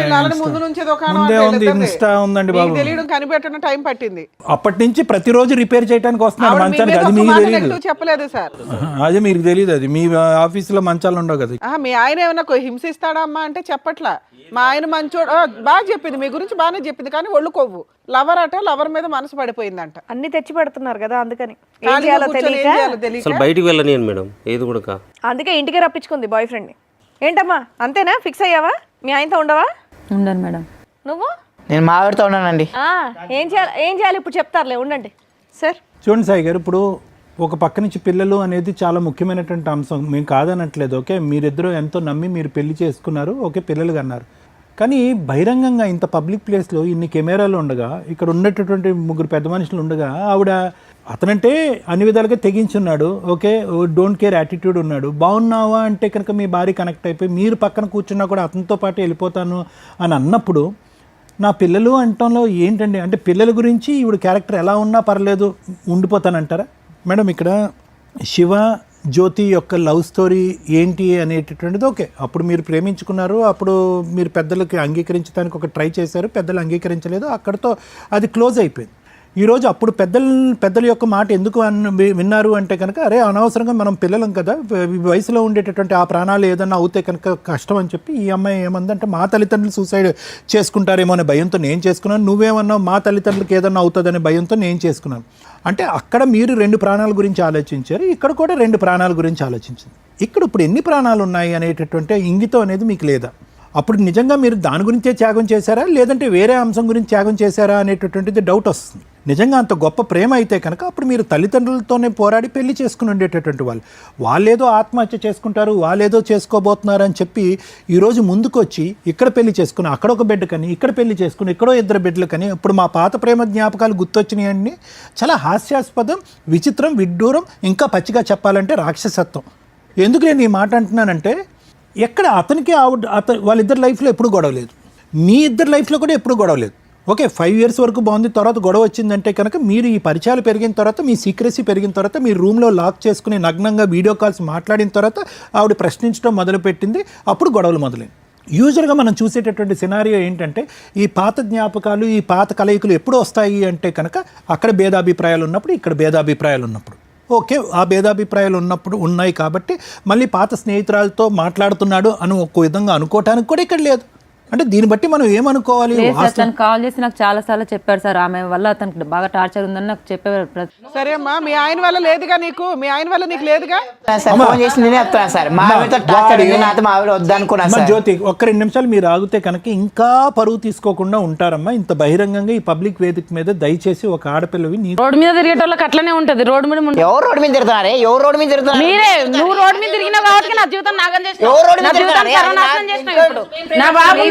ముందు నుంచి ముందే ఉంది, ఇన్స్టా ఉందండి బాబు. తెలియడం కనిపెట్టడం టైం పట్టింది. అప్పటి నుంచి ప్రతిరోజు రిపేర్ చేయడానికి వస్తున్నారు మంచానికి. అది మీకు తెలియదు. చెప్పలేదు సార్. అదే మీకు తెలియదు. అది మీ ఆఫీసులో మంచాలు ఉండవు కదా. మీ ఆయన ఏమన్నా హింసిస్తాడా అమ్మా అంటే చెప్పట్లా. మా ఆయన మంచోడు బాగా చెప్పింది, మీ గురించి బాగానే చెప్పింది. కానీ ఒళ్ళు కొవ్వు. లవర్ అట, లవర్ మీద మనసు పడిపోయిందంట. అన్ని తెచ్చి పెడుతున్నారు కదా, అందుకని ఏం చేయాలో తెలియక అసలు బయటికి వెళ్ళనియను మేడం ఏది కూడా. అందుకే ఇంటికి రప్పించుకుంది బాయ్ ఫ్రెండ్. ఏంటమ్మా అంతేనా? ఫిక్స్ అయ్యావా? మీ ఆయనతో ఉండవా? ఉండను మేడం. నువ్వు? నేను మా ఆవిడతో ఉన్నానండి. ఏం చేయాలి ఇప్పుడు చెప్తారులే, ఉండండి సార్. చూడండి సాయి గారు, ఇప్పుడు ఒక పక్క నుంచి పిల్లలు అనేది చాలా ముఖ్యమైనటువంటి అంశం. మేము కాదనట్లేదు. ఓకే, మీరిద్దరూ ఎంతో నమ్మి మీరు పెళ్లి చేసుకున్నారు. ఓకే, పిల్లలు కన్నారు. కానీ బహిరంగంగా ఇంత పబ్లిక్ ప్లేస్లో ఇన్ని కెమెరాలు ఉండగా, ఇక్కడ ఉండేటటువంటి 3 పెద్ద మనుషులు ఉండగా ఆవిడ అతనంటే అన్ని విధాలుగా తెగించున్నాడు. ఓకే, డోంట్ కేర్ యాటిట్యూడ్ ఉన్నాడు. బాగున్నావా అంటే కనుక మీ భార్య కనెక్ట్ అయిపోయి మీరు పక్కన కూర్చున్నా కూడా అతనితో పాటు వెళ్ళిపోతాను అని అన్నప్పుడు నా పిల్లలు అంటంలో ఏంటండి? అంటే పిల్లల గురించి ఈవిడ క్యారెక్టర్ ఎలా ఉన్నా పర్లేదు ఉండిపోతానంటారా మేడం? ఇక్కడ శివ జ్యోతి యొక్క లవ్ స్టోరీ ఏంటి అనేటటువంటిది ఓకే, అప్పుడు మీరు ప్రేమించుకున్నారు, అప్పుడు మీరు పెద్దలకి అంగీకరించడానికి ఒక ట్రై చేశారు, పెద్దలు అంగీకరించలేదు, అక్కడితో అది క్లోజ్ అయిపోయింది. ఈరోజు అప్పుడు పెద్దల యొక్క మాట ఎందుకు విన్నారు అంటే కనుక, అరే అనవసరంగా మనం పిల్లలం కదా, వయసులో ఉండేటటువంటి ఆ ప్రాణాలు ఏదన్నా అవుతే కనుక కష్టం అని చెప్పి ఈ అమ్మాయి ఏమందంటే మా తల్లిదండ్రులు సూసైడ్ చేసుకుంటారేమో అనే భయంతో నేను చేసుకున్నాను, నువ్వేమన్నావు మా తల్లిదండ్రులకు ఏదన్నా అవుతుందనే భయంతో నేను చేసుకున్నాను. అంటే అక్కడ మీరు 2 ప్రాణాల గురించి ఆలోచించారు, ఇక్కడ కూడా 2 ప్రాణాల గురించి ఆలోచించింది. ఇక్కడ ఇప్పుడు ఎన్ని ప్రాణాలు ఉన్నాయి అనేటటువంటి ఇంగితం అనేది మీకు లేదా? అప్పుడు నిజంగా మీరు దాని గురించే త్యాగం చేశారా, లేదంటే వేరే అంశం గురించి త్యాగం చేశారా అనేటటువంటిది డౌట్ వస్తుంది. నిజంగా అంత గొప్ప ప్రేమ అయితే కనుక అప్పుడు మీరు తల్లిదండ్రులతోనే పోరాడి పెళ్లి చేసుకుని ఉండేటటువంటి వాళ్ళేదో ఆత్మహత్య చేసుకుంటారు, వాళ్ళేదో చేసుకోబోతున్నారు అని చెప్పి ఈరోజు ముందుకు వచ్చి ఇక్కడ పెళ్లి చేసుకుని అక్కడ ఒక బిడ్డ కని ఇక్కడ పెళ్లి చేసుకుని ఇక్కడో 2 బిడ్డలు కని ఇప్పుడు మా పాత ప్రేమ జ్ఞాపకాలు గుర్తొచ్చినాయండి. చాలా హాస్యాస్పదం, విచిత్రం, విడ్డూరం, ఇంకా పచ్చిగా చెప్పాలంటే రాక్షసత్వం. ఎందుకు నేను ఈ మాట అంటున్నానంటే ఎక్కడ అతనికి వాళ్ళిద్దరి లైఫ్లో ఎప్పుడు గొడవ లేదు, మీ ఇద్దరు లైఫ్లో కూడా ఎప్పుడు గొడవ లేదు. ఓకే 5 years వరకు బాగుంది, తర్వాత గొడవ వచ్చిందంటే కనుక మీరు ఈ పరిచయాలు పెరిగిన తర్వాత, మీ సీక్రెసీ పెరిగిన తర్వాత, మీరు రూమ్లో లాక్ చేసుకుని నగ్నంగా వీడియో కాల్స్ మాట్లాడిన తర్వాత ఆవిడ ప్రశ్నించడం మొదలుపెట్టింది, అప్పుడు గొడవలు మొదలైంది. యూజువల్గా మనం చూసేటటువంటి సినారియో ఏంటంటే ఈ పాత జ్ఞాపకాలు, ఈ పాత కలయికలు ఎప్పుడు వస్తాయి అంటే కనుక అక్కడ భేదాభిప్రాయాలు ఉన్నప్పుడు, ఇక్కడ భేదాభిప్రాయాలు ఉన్నప్పుడు. ఓకే ఆ భేదాభిప్రాయాలు ఉన్నప్పుడు ఉన్నాయి కాబట్టి మళ్ళీ పాత స్నేహితురాలతో మాట్లాడుతున్నాడు అని ఒక విధంగా అనుకోవటానికి కూడా ఇక్కడ లేదు. అంటే దీన్ని బట్టి మనం ఏమనుకోవాలి? తను కాల్ చేసి నాకు చాలా సార్లు చెప్పాడు సార్, ఆమె వల్ల తనకు బాగా టార్చర్ ఉందని నాకు చెప్పేవారు. సరే అమ్మా, మీ ఆయన వల్ల లేదుగా నీకు, మీ ఆయన వల్ల నీకు లేదుగా. ఫోన్ చేసి నేనే చెప్తాను సార్, మా ఆవిడతో టార్చర్ ఉంది, నాతో మా ఆవిడ వద్దనుకున్నాను సార్. జ్యోతి ఒక్క 2 నిమిషాలు మీరు ఆగితే కనుక ఇంకా పరువు తీసుకోకుండా ఉంటారమ్మా. ఇంత బహిరంగంగా ఈ పబ్లిక్ వేదిక మీద దయచేసి ఒక ఆడపిల్లవి రోడ్డు మీద తిరిగేటోళ్ళకి అట్లనే ఉంటది. రోడ్డు మీద ఎవరు రోడ్డు మీద తిరుగుతున్నారే? ఎవరు రోడ్డు మీద తిరుగుతున్నారు? మీరే. నువ్వు రోడ్డు మీద తిరిగినావు కాబట్టి నా జీవితం నాగం చేసినావు, ఎవరు రోడ్డు మీద నా జీవితం తిరుగుతున్నారే? సర్వనాశనం చేసినావు. ఇప్పుడు నా బాబు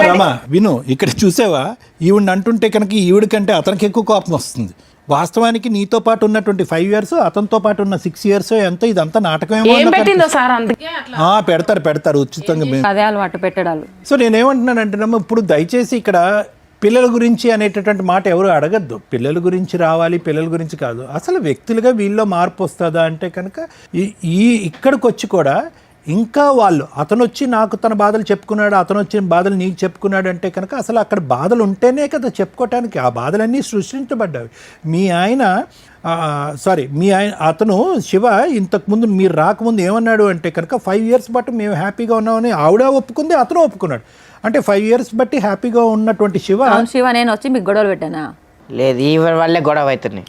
రమా విను, ఇక్కడ చూసావా ఈవిడ అంటుంటే కనుక ఈవిడ కంటే అతనికి ఎక్కువ కోపం వస్తుంది. వాస్తవానికి నీతో పాటు ఉన్నటువంటి 5 years, అతనితో పాటు ఉన్న 6 years ఎంతో, ఇదంతా నాటకమేమో. పెడతారు ఉచితంగా. అదే అలవాటు పెట్టడాలు. సో నేనేమంటున్నానంటే ఇప్పుడు దయచేసి ఇక్కడ పిల్లల గురించి అనేటటువంటి మాట ఎవరు అడగద్దు. పిల్లల గురించి రావాలి, పిల్లల గురించి కాదు. అసలు వ్యక్తులుగా వీళ్ళలో మార్పు వస్తుందా అంటే కనుక ఇక్కడికి వచ్చి కూడా ఇంకా వాళ్ళు అతను వచ్చి నాకు తన బాధలు చెప్పుకున్నాడు, అతను వచ్చిన బాధలు నీకు చెప్పుకున్నాడు అంటే కనుక అసలు అక్కడ బాధలు ఉంటేనే కదా చెప్పుకోవటానికి. ఆ బాధలన్నీ సృష్టించబడ్డాయి. మీ ఆయన అతను శివ ఇంతకుముందు మీరు రాకముందు ఏమన్నాడు అంటే కనుక 5 years బట్టి మేము హ్యాపీగా ఉన్నామని ఆవిడ ఒప్పుకుంది, అతను ఒప్పుకున్నాడు. అంటే 5 years బట్టి హ్యాపీగా ఉన్నటువంటి శివ నేను వచ్చి మీకు గొడవలు పెట్టానా? లేదు, ఈ వల్లే గొడవ అవుతున్నాయి.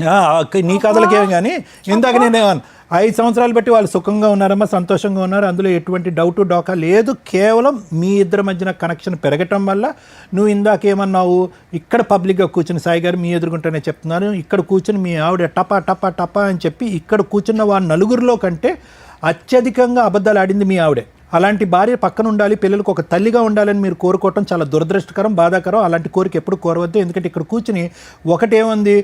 నీ కథలకేం కానీ ఇందాక నేనేమన్నా 5 సంవత్సరాలు బట్టి వాళ్ళు సుఖంగా ఉన్నారమ్మా, సంతోషంగా ఉన్నారు, అందులో ఎటువంటి డోకా లేదు. కేవలం మీ ఇద్దరి మధ్యన కనెక్షన్ పెరగటం వల్ల నువ్వు ఇందాకేమన్నావు, ఇక్కడ పబ్లిక్గా కూర్చుని సాయి గారు మీ ఎదుర్కొంటేనే చెప్తున్నారు, ఇక్కడ కూర్చుని మీ ఆవిడ టపా టపా టపా అని చెప్పి ఇక్కడ కూర్చున్న వాళ్ళ నలుగురిలో కంటే అత్యధికంగా అబద్ధాలు ఆడింది మీ ఆవిడే. అలాంటి భార్య పక్కన ఉండాలి, పిల్లలకు ఒక తల్లిగా ఉండాలని మీరు కోరుకోవటం చాలా దురదృష్టకరం, బాధాకరం. అలాంటి కోరిక ఎప్పుడు కోరవద్దు. ఎందుకంటే ఇక్కడ కూర్చుని ఒకటేముంది,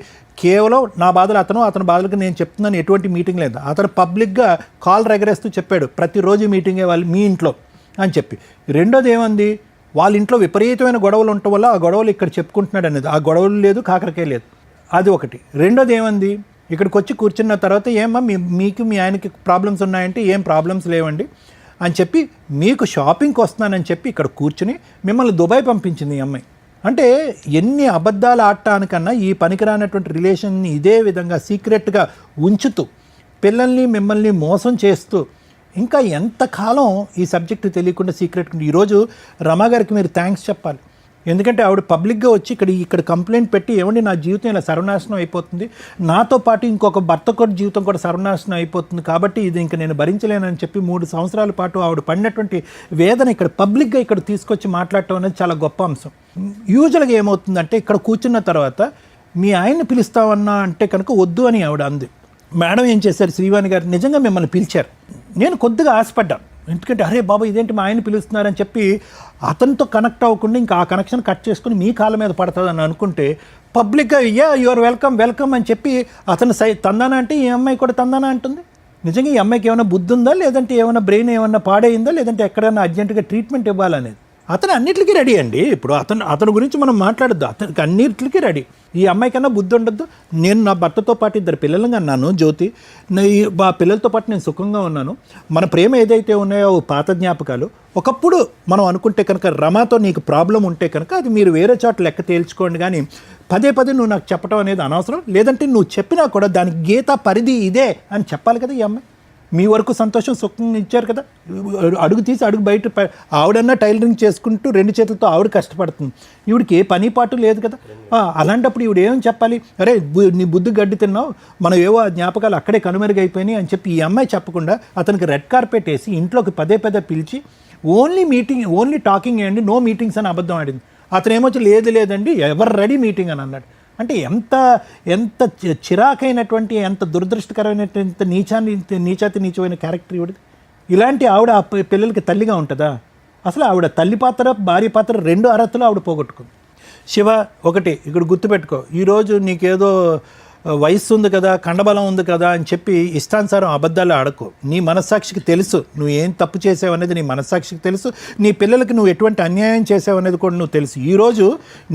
కేవలం నా బాధలు అతని బాధలకు నేను చెప్తున్నాను, ఎటువంటి మీటింగ్ లేదు. అతను పబ్లిక్గా కాల్ ఎగరేస్తూ చెప్పాడు ప్రతిరోజు మీటింగే వాళ్ళు మీ ఇంట్లో అని చెప్పి. రెండోది ఏముంది, వాళ్ళ ఇంట్లో విపరీతమైన గొడవలు ఉండటం వల్ల ఆ గొడవలు ఇక్కడ చెప్పుకుంటున్నాడు అనేది. ఆ గొడవలు లేదు, కాకరకాయ లేదు, అది ఒకటి. రెండోది ఏముంది, ఇక్కడికి వచ్చి కూర్చున్న తర్వాత ఏమమ్మా మీకు మీ ఆయనకి ప్రాబ్లమ్స్ ఉన్నాయంటే ఏం ప్రాబ్లమ్స్ లేవండి అని చెప్పి మీకు షాపింగ్కి వస్తున్నానని చెప్పి ఇక్కడ కూర్చుని మిమ్మల్ని దుబాయ్ పంపించింది ఈ అమ్మాయి. అంటే ఎన్ని అబద్ధాలు ఆడటానికన్నా ఈ పనికిరానటువంటి రిలేషన్ని ఇదే విధంగా సీక్రెట్గా ఉంచుతూ పిల్లల్ని మిమ్మల్ని మోసం చేస్తూ ఇంకా ఎంతకాలం ఈ సబ్జెక్టు తెలియకుండా సీక్రెట్. ఈరోజు రమా గారికి మీరు థ్యాంక్స్ చెప్పాలి. ఎందుకంటే ఆవిడ పబ్లిక్గా వచ్చి ఇక్కడ కంప్లైంట్ పెట్టి ఏమండి నా జీవితం ఇలా సర్వనాశనం అయిపోతుంది, నాతో పాటు ఇంకొక భర్త కూడా జీవితం కూడా సర్వనాశనం అయిపోతుంది, కాబట్టి ఇది ఇంకా నేను భరించలేనని చెప్పి 3 సంవత్సరాల పాటు ఆవిడ పడినటువంటి వేదన ఇక్కడ పబ్లిక్గా ఇక్కడ తీసుకొచ్చి మాట్లాడటం అనేది చాలా గొప్ప అంశం. యూజువల్గా ఏమవుతుందంటే ఇక్కడ కూర్చున్న తర్వాత మీ ఆయన్ని పిలుస్తావన్నా అంటే కనుక వద్దు అని ఆవిడ అంది. మేడం ఏం చేశారు, శ్రీవాణి గారు నిజంగా మిమ్మల్ని పిలిచారు. నేను కొద్దిగా ఆశపడ్డాను, ఎందుకంటే అరే బాబా ఇదేంటి మా ఆయన పిలుస్తున్నారని చెప్పి అతనితో కనెక్ట్ అవ్వకుండా ఇంకా ఆ కనెక్షన్ కట్ చేసుకుని మీ కాళ్ళ మీద పడుతుందని అనుకుంటే పబ్లిక్గా యువర్ వెల్కమ్ అని చెప్పి అతను తందానా అంటే ఈ అమ్మాయి కూడా తందానా అంటుంది. నిజంగా ఈ అమ్మాయికి ఏమైనా బుద్ధి ఉందా, లేదంటే ఏమైనా బ్రెయిన్ ఏమైనా పాడైందా, లేదంటే ఎక్కడైనా అర్జెంటుగా ట్రీట్మెంట్ ఇవ్వాలనేది. అతను అన్నిటికీ రెడీ అండి. ఇప్పుడు అతని గురించి మనం మాట్లాడద్దు, అతనికి అన్నిటికీ రెడీ. ఈ అమ్మాయి కన్నా బుద్ధి ఉండద్దు. నేను నా భర్తతో పాటు 2 పిల్లలుగా అన్నాను, జ్యోతి మా పిల్లలతో పాటు నేను సుఖంగా ఉన్నాను. మన ప్రేమ ఏదైతే ఉన్నాయో పాత జ్ఞాపకాలు. ఒకప్పుడు మనం అనుకుంటే కనుక రమాతో నీకు ప్రాబ్లం ఉంటే కనుక అది మీరు వేరే చోట లెక్క తేల్చుకోండి, కానీ పదే నువ్వు నాకు చెప్పడం అనేది అనవసరం. లేదంటే నువ్వు చెప్పినా కూడా దానికి గీత పరిధి ఇదే అని చెప్పాలి కదా. ఈ అమ్మాయి మీ వరకు సంతోషం సుఖంగా ఇచ్చారు కదా, అడుగు తీసి అడుగు బయట ఆవిడన్నా టైలరింగ్ చేసుకుంటూ 2 చేతులతో ఆవిడ కష్టపడుతుంది, ఈవిడికి ఏ పని పాటు లేదు కదా. అలాంటప్పుడు ఈవిడ ఏమని చెప్పాలి, అరే నీ బుద్ధి గడ్డి తిన్నావు, మనం ఏవో జ్ఞాపకాలు అక్కడే కనుమరుగైపోయినాయి అని చెప్పి ఈ అమ్మాయి చెప్పకుండా అతనికి రెడ్ కార్పెట్ వేసి ఇంట్లోకి పదే పిలిచి ఓన్లీ టాకింగ్ అండి, నో మీటింగ్స్ అని అబద్ధం ఆడింది. అతను ఏమొచ్చి లేదండి ఎవరు రెడీ మీటింగ్ అని అన్నాడు. అంటే ఎంత చిరాకైనటువంటి, ఎంత దురదృష్టకరమైనటువంటి నీచమైన క్యారెక్టర్ ఇవ్వదు. ఇలాంటి ఆవిడ ఆ పిల్లలకి తల్లిగా ఉంటుందా? అసలు ఆవిడ తల్లి పాత్ర, భార్య పాత్ర 2 అర్హతలు ఆవిడ పోగొట్టుకుంది. శివ, ఒకటి ఇక్కడ గుర్తుపెట్టుకో, ఈరోజు నీకేదో వయస్సు ఉంది కదా, కండబలం ఉంది కదా అని చెప్పి ఇష్టానుసారం అబద్ధాలు ఆడకు. నీ మనస్సాక్షికి తెలుసు నువ్వు ఏం తప్పు చేసావు అనేది, నీ మనస్సాక్షికి తెలుసు. నీ పిల్లలకి నువ్వు ఎటువంటి అన్యాయం చేసావు అనేది కూడా నువ్వు తెలుసు. ఈరోజు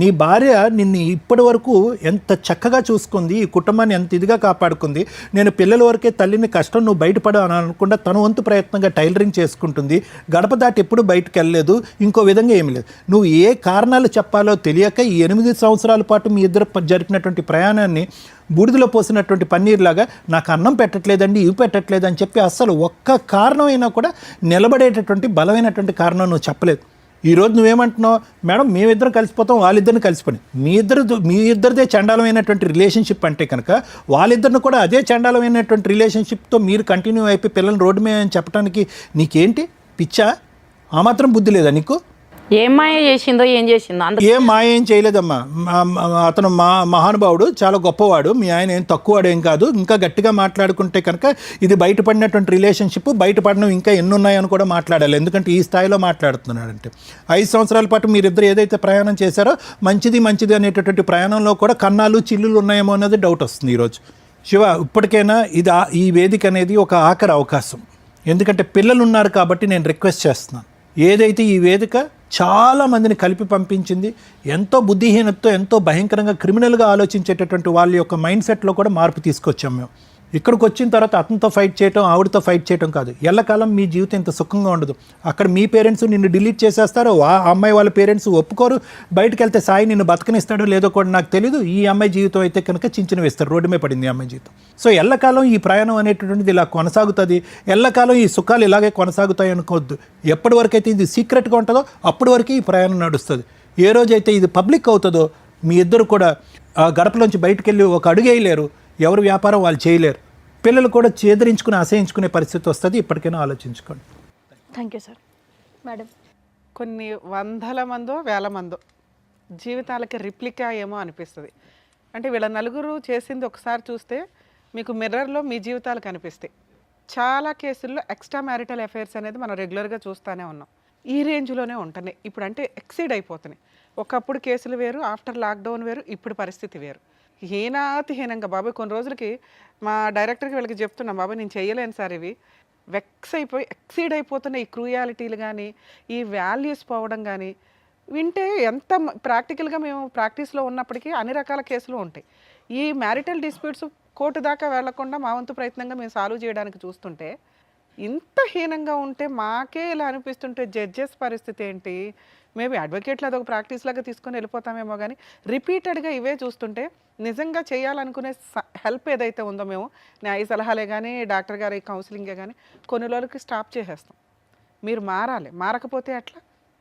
నీ భార్య నిన్ను ఇప్పటి వరకు ఎంత చక్కగా చూసుకుంది, ఈ కుటుంబాన్ని ఎంత ఇదిగా కాపాడుకుంది. నేను పిల్లల వరకే తల్లిని కష్టం నువ్వు బయటపడ అని అనకుండా తన వంతు ప్రయత్నంగా టైలరింగ్ చేసుకుంటుంది. గడప దాటి ఎప్పుడు బయటకు వెళ్ళలేదు, ఇంకో విధంగా ఏమి లేదు. నువ్వు ఏ కారణాలు చెప్పాలో తెలియక ఈ 8 సంవత్సరాల పాటు మీ ఇద్దరు జరిపినటువంటి ప్రయాణాన్ని బూడిదలో పోసినటువంటి పన్నీర్లాగా నాకు అన్నం పెట్టట్లేదండి, ఇవి పెట్టట్లేదు అని చెప్పి అస్సలు ఒక్క కారణం అయినా కూడా నిలబడేటటువంటి బలమైనటువంటి కారణం నువ్వు చెప్పలేదు. ఈరోజు నువ్వేమంటున్నావు, మేడం మేమిద్దరం కలిసిపోతాం, వాళ్ళిద్దరిని కలిసిపోయి మీ ఇద్దరిదే చండాలమైనటువంటి రిలేషన్షిప్ అంటే కనుక వాళ్ళిద్దరిని కూడా అదే చండాలమైనటువంటి రిలేషన్షిప్తో మీరు కంటిన్యూ అయిపోయి పిల్లల్ని రోడ్డు మీద అని చెప్పడానికి నీకేంటి పిచ్చా? ఆ మాత్రం బుద్ధి లేదా నీకు? ఏం మాయ చేసిందో ఏం చేసిందో ఏం మాయ ఏం చేయలేదమ్మా. అతను మహానుభావుడు, చాలా గొప్పవాడు. మీ ఆయన ఏం తక్కువవాడు ఏం కాదు. ఇంకా గట్టిగా మాట్లాడుకుంటే కనుక ఇది బయటపడినటువంటి రిలేషన్షిప్, బయటపడినవి ఇంకా ఎన్ని ఉన్నాయని కూడా మాట్లాడాలి. ఎందుకంటే ఈ స్థాయిలో మాట్లాడుతున్నాడంటే 5 సంవత్సరాల పాటు మీరిద్దరు ఏదైతే ప్రయాణం చేశారో మంచిది అనేటటువంటి ప్రయాణంలో కూడా కన్నాలు చిల్లులు ఉన్నాయేమో అనేది డౌట్ వస్తుంది ఈరోజు. శివ, ఇప్పటికైనా ఈ వేదిక అనేది ఒక ఆఖరి అవకాశం. ఎందుకంటే పిల్లలు ఉన్నారు కాబట్టి నేను రిక్వెస్ట్ చేస్తున్నాను. ఏదైతే ఈ వేదిక చాలా మందిని కలిపి పంపించింది, ఎంతో బుద్ధిహీనతతో, ఎంతో భయంకరంగా క్రిమినల్గా ఆలోచించేటటువంటి వాళ్ళ యొక్క మైండ్ సెట్లో కూడా మార్పు తీసుకొచ్చాం మేము. ఇక్కడికి వచ్చిన తర్వాత అతనితో ఫైట్ చేయటం, ఆవిడతో ఫైట్ చేయటం కాదు. ఎల్లకాలం మీ జీవితం ఇంత సుఖంగా ఉండదు. అక్కడ మీ పేరెంట్స్ నిన్ను డిలీట్ చేసేస్తారు, ఆ అమ్మాయి వాళ్ళ పేరెంట్స్ ఒప్పుకోరు. బయటకు వెళ్తే సాయి నిన్ను బతకనిస్తాడో లేదో కూడా నాకు తెలీదు. ఈ అమ్మాయి జీవితం అయితే కనుక చించిన వేస్తారు, రోడ్డు మీద పడింది ఈ అమ్మాయి జీవితం. సో ఎల్లకాలం ఈ ప్రయాణం అనేటటువంటిది ఇలా కొనసాగుతుంది. ఎల్లకాలం ఈ సుఖాలు ఇలాగే కొనసాగుతాయి అనుకోవద్దు. ఎప్పటి వరకు అయితే ఇది సీక్రెట్గా ఉంటుందో అప్పటి వరకు ఈ ప్రయాణం నడుస్తుంది. ఏ రోజైతే ఇది పబ్లిక్ అవుతుందో మీ ఇద్దరు కూడా గడపలోంచి బయటకు వెళ్ళి ఒక అడుగు వేయలేరు, ఎవరు వ్యాపారం వాళ్ళు చేయలేరు. పిల్లలు కూడా చేదరించుకుని అసహించుకునే పరిస్థితి వస్తుంది. ఇప్పటికైనా ఆలోచించుకోండి. Thank you sir. మేడం, కొన్ని 100 మందో 1000 మందో జీవితాలకి రిప్లికా ఏమో అనిపిస్తుంది. అంటే వీళ్ళ నలుగురు చేసింది ఒకసారి చూస్తే మీకు మిర్రర్లో మీ జీవితాలు కనిపిస్తాయి. చాలా కేసుల్లో ఎక్స్ట్రా మ్యారిటల్ అఫైర్స్ అనేది మనం రెగ్యులర్గా చూస్తూనే ఉన్నాం. ఈ రేంజ్లోనే ఉంటున్నాయి ఇప్పుడు. అంటే ఎక్సీడ్ అయిపోతున్నాయి. ఒకప్పుడు కేసులు వేరు, ఆఫ్టర్ లాక్డౌన్ వేరు, ఇప్పుడు పరిస్థితి వేరు. హీనాతిహీనంగా బాబాయ్ కొన్ని రోజులకి మా డైరెక్టర్కి వీళ్ళకి చెప్తున్నాం, బాబాయ్ నేను చేయలేను సార్, ఇవి వెక్స్ అయిపోయి ఎక్సీడ్ అయిపోతున్న ఈ క్రూయాలిటీలు కానీ, ఈ వాల్యూస్ పోవడం కానీ వింటే ఎంత ప్రాక్టికల్గా మేము ప్రాక్టీస్లో ఉన్నప్పటికీ అన్ని రకాల కేసులు ఉంటాయి. ఈ మ్యారిటల్ డిస్ప్యూట్స్ కోర్టు దాకా వెళ్లకుండా మా వంతు ప్రయత్నంగా మేము సాల్వ్ చేయడానికి చూస్తుంటే ఇంత హీనంగా ఉంటే మాకే ఇలా అనిపిస్తుంటే జడ్జెస్ పరిస్థితి ఏంటి? మేబీ అడ్వకేట్లు అదొక ప్రాక్టీస్ లాగా తీసుకొని వెళ్ళిపోతామేమో, కానీ రిపీటెడ్గా ఇవే చూస్తుంటే నిజంగా చేయాలనుకునే హెల్ప్ ఏదైతే ఉందో మేము న్యాయ సలహాలే కానీ, డాక్టర్ గారి కౌన్సిలింగే కానీ కొన్ని రోజులకి స్టాప్ చేసేస్తాం. మీరు మారాలి, మారకపోతే అట్లా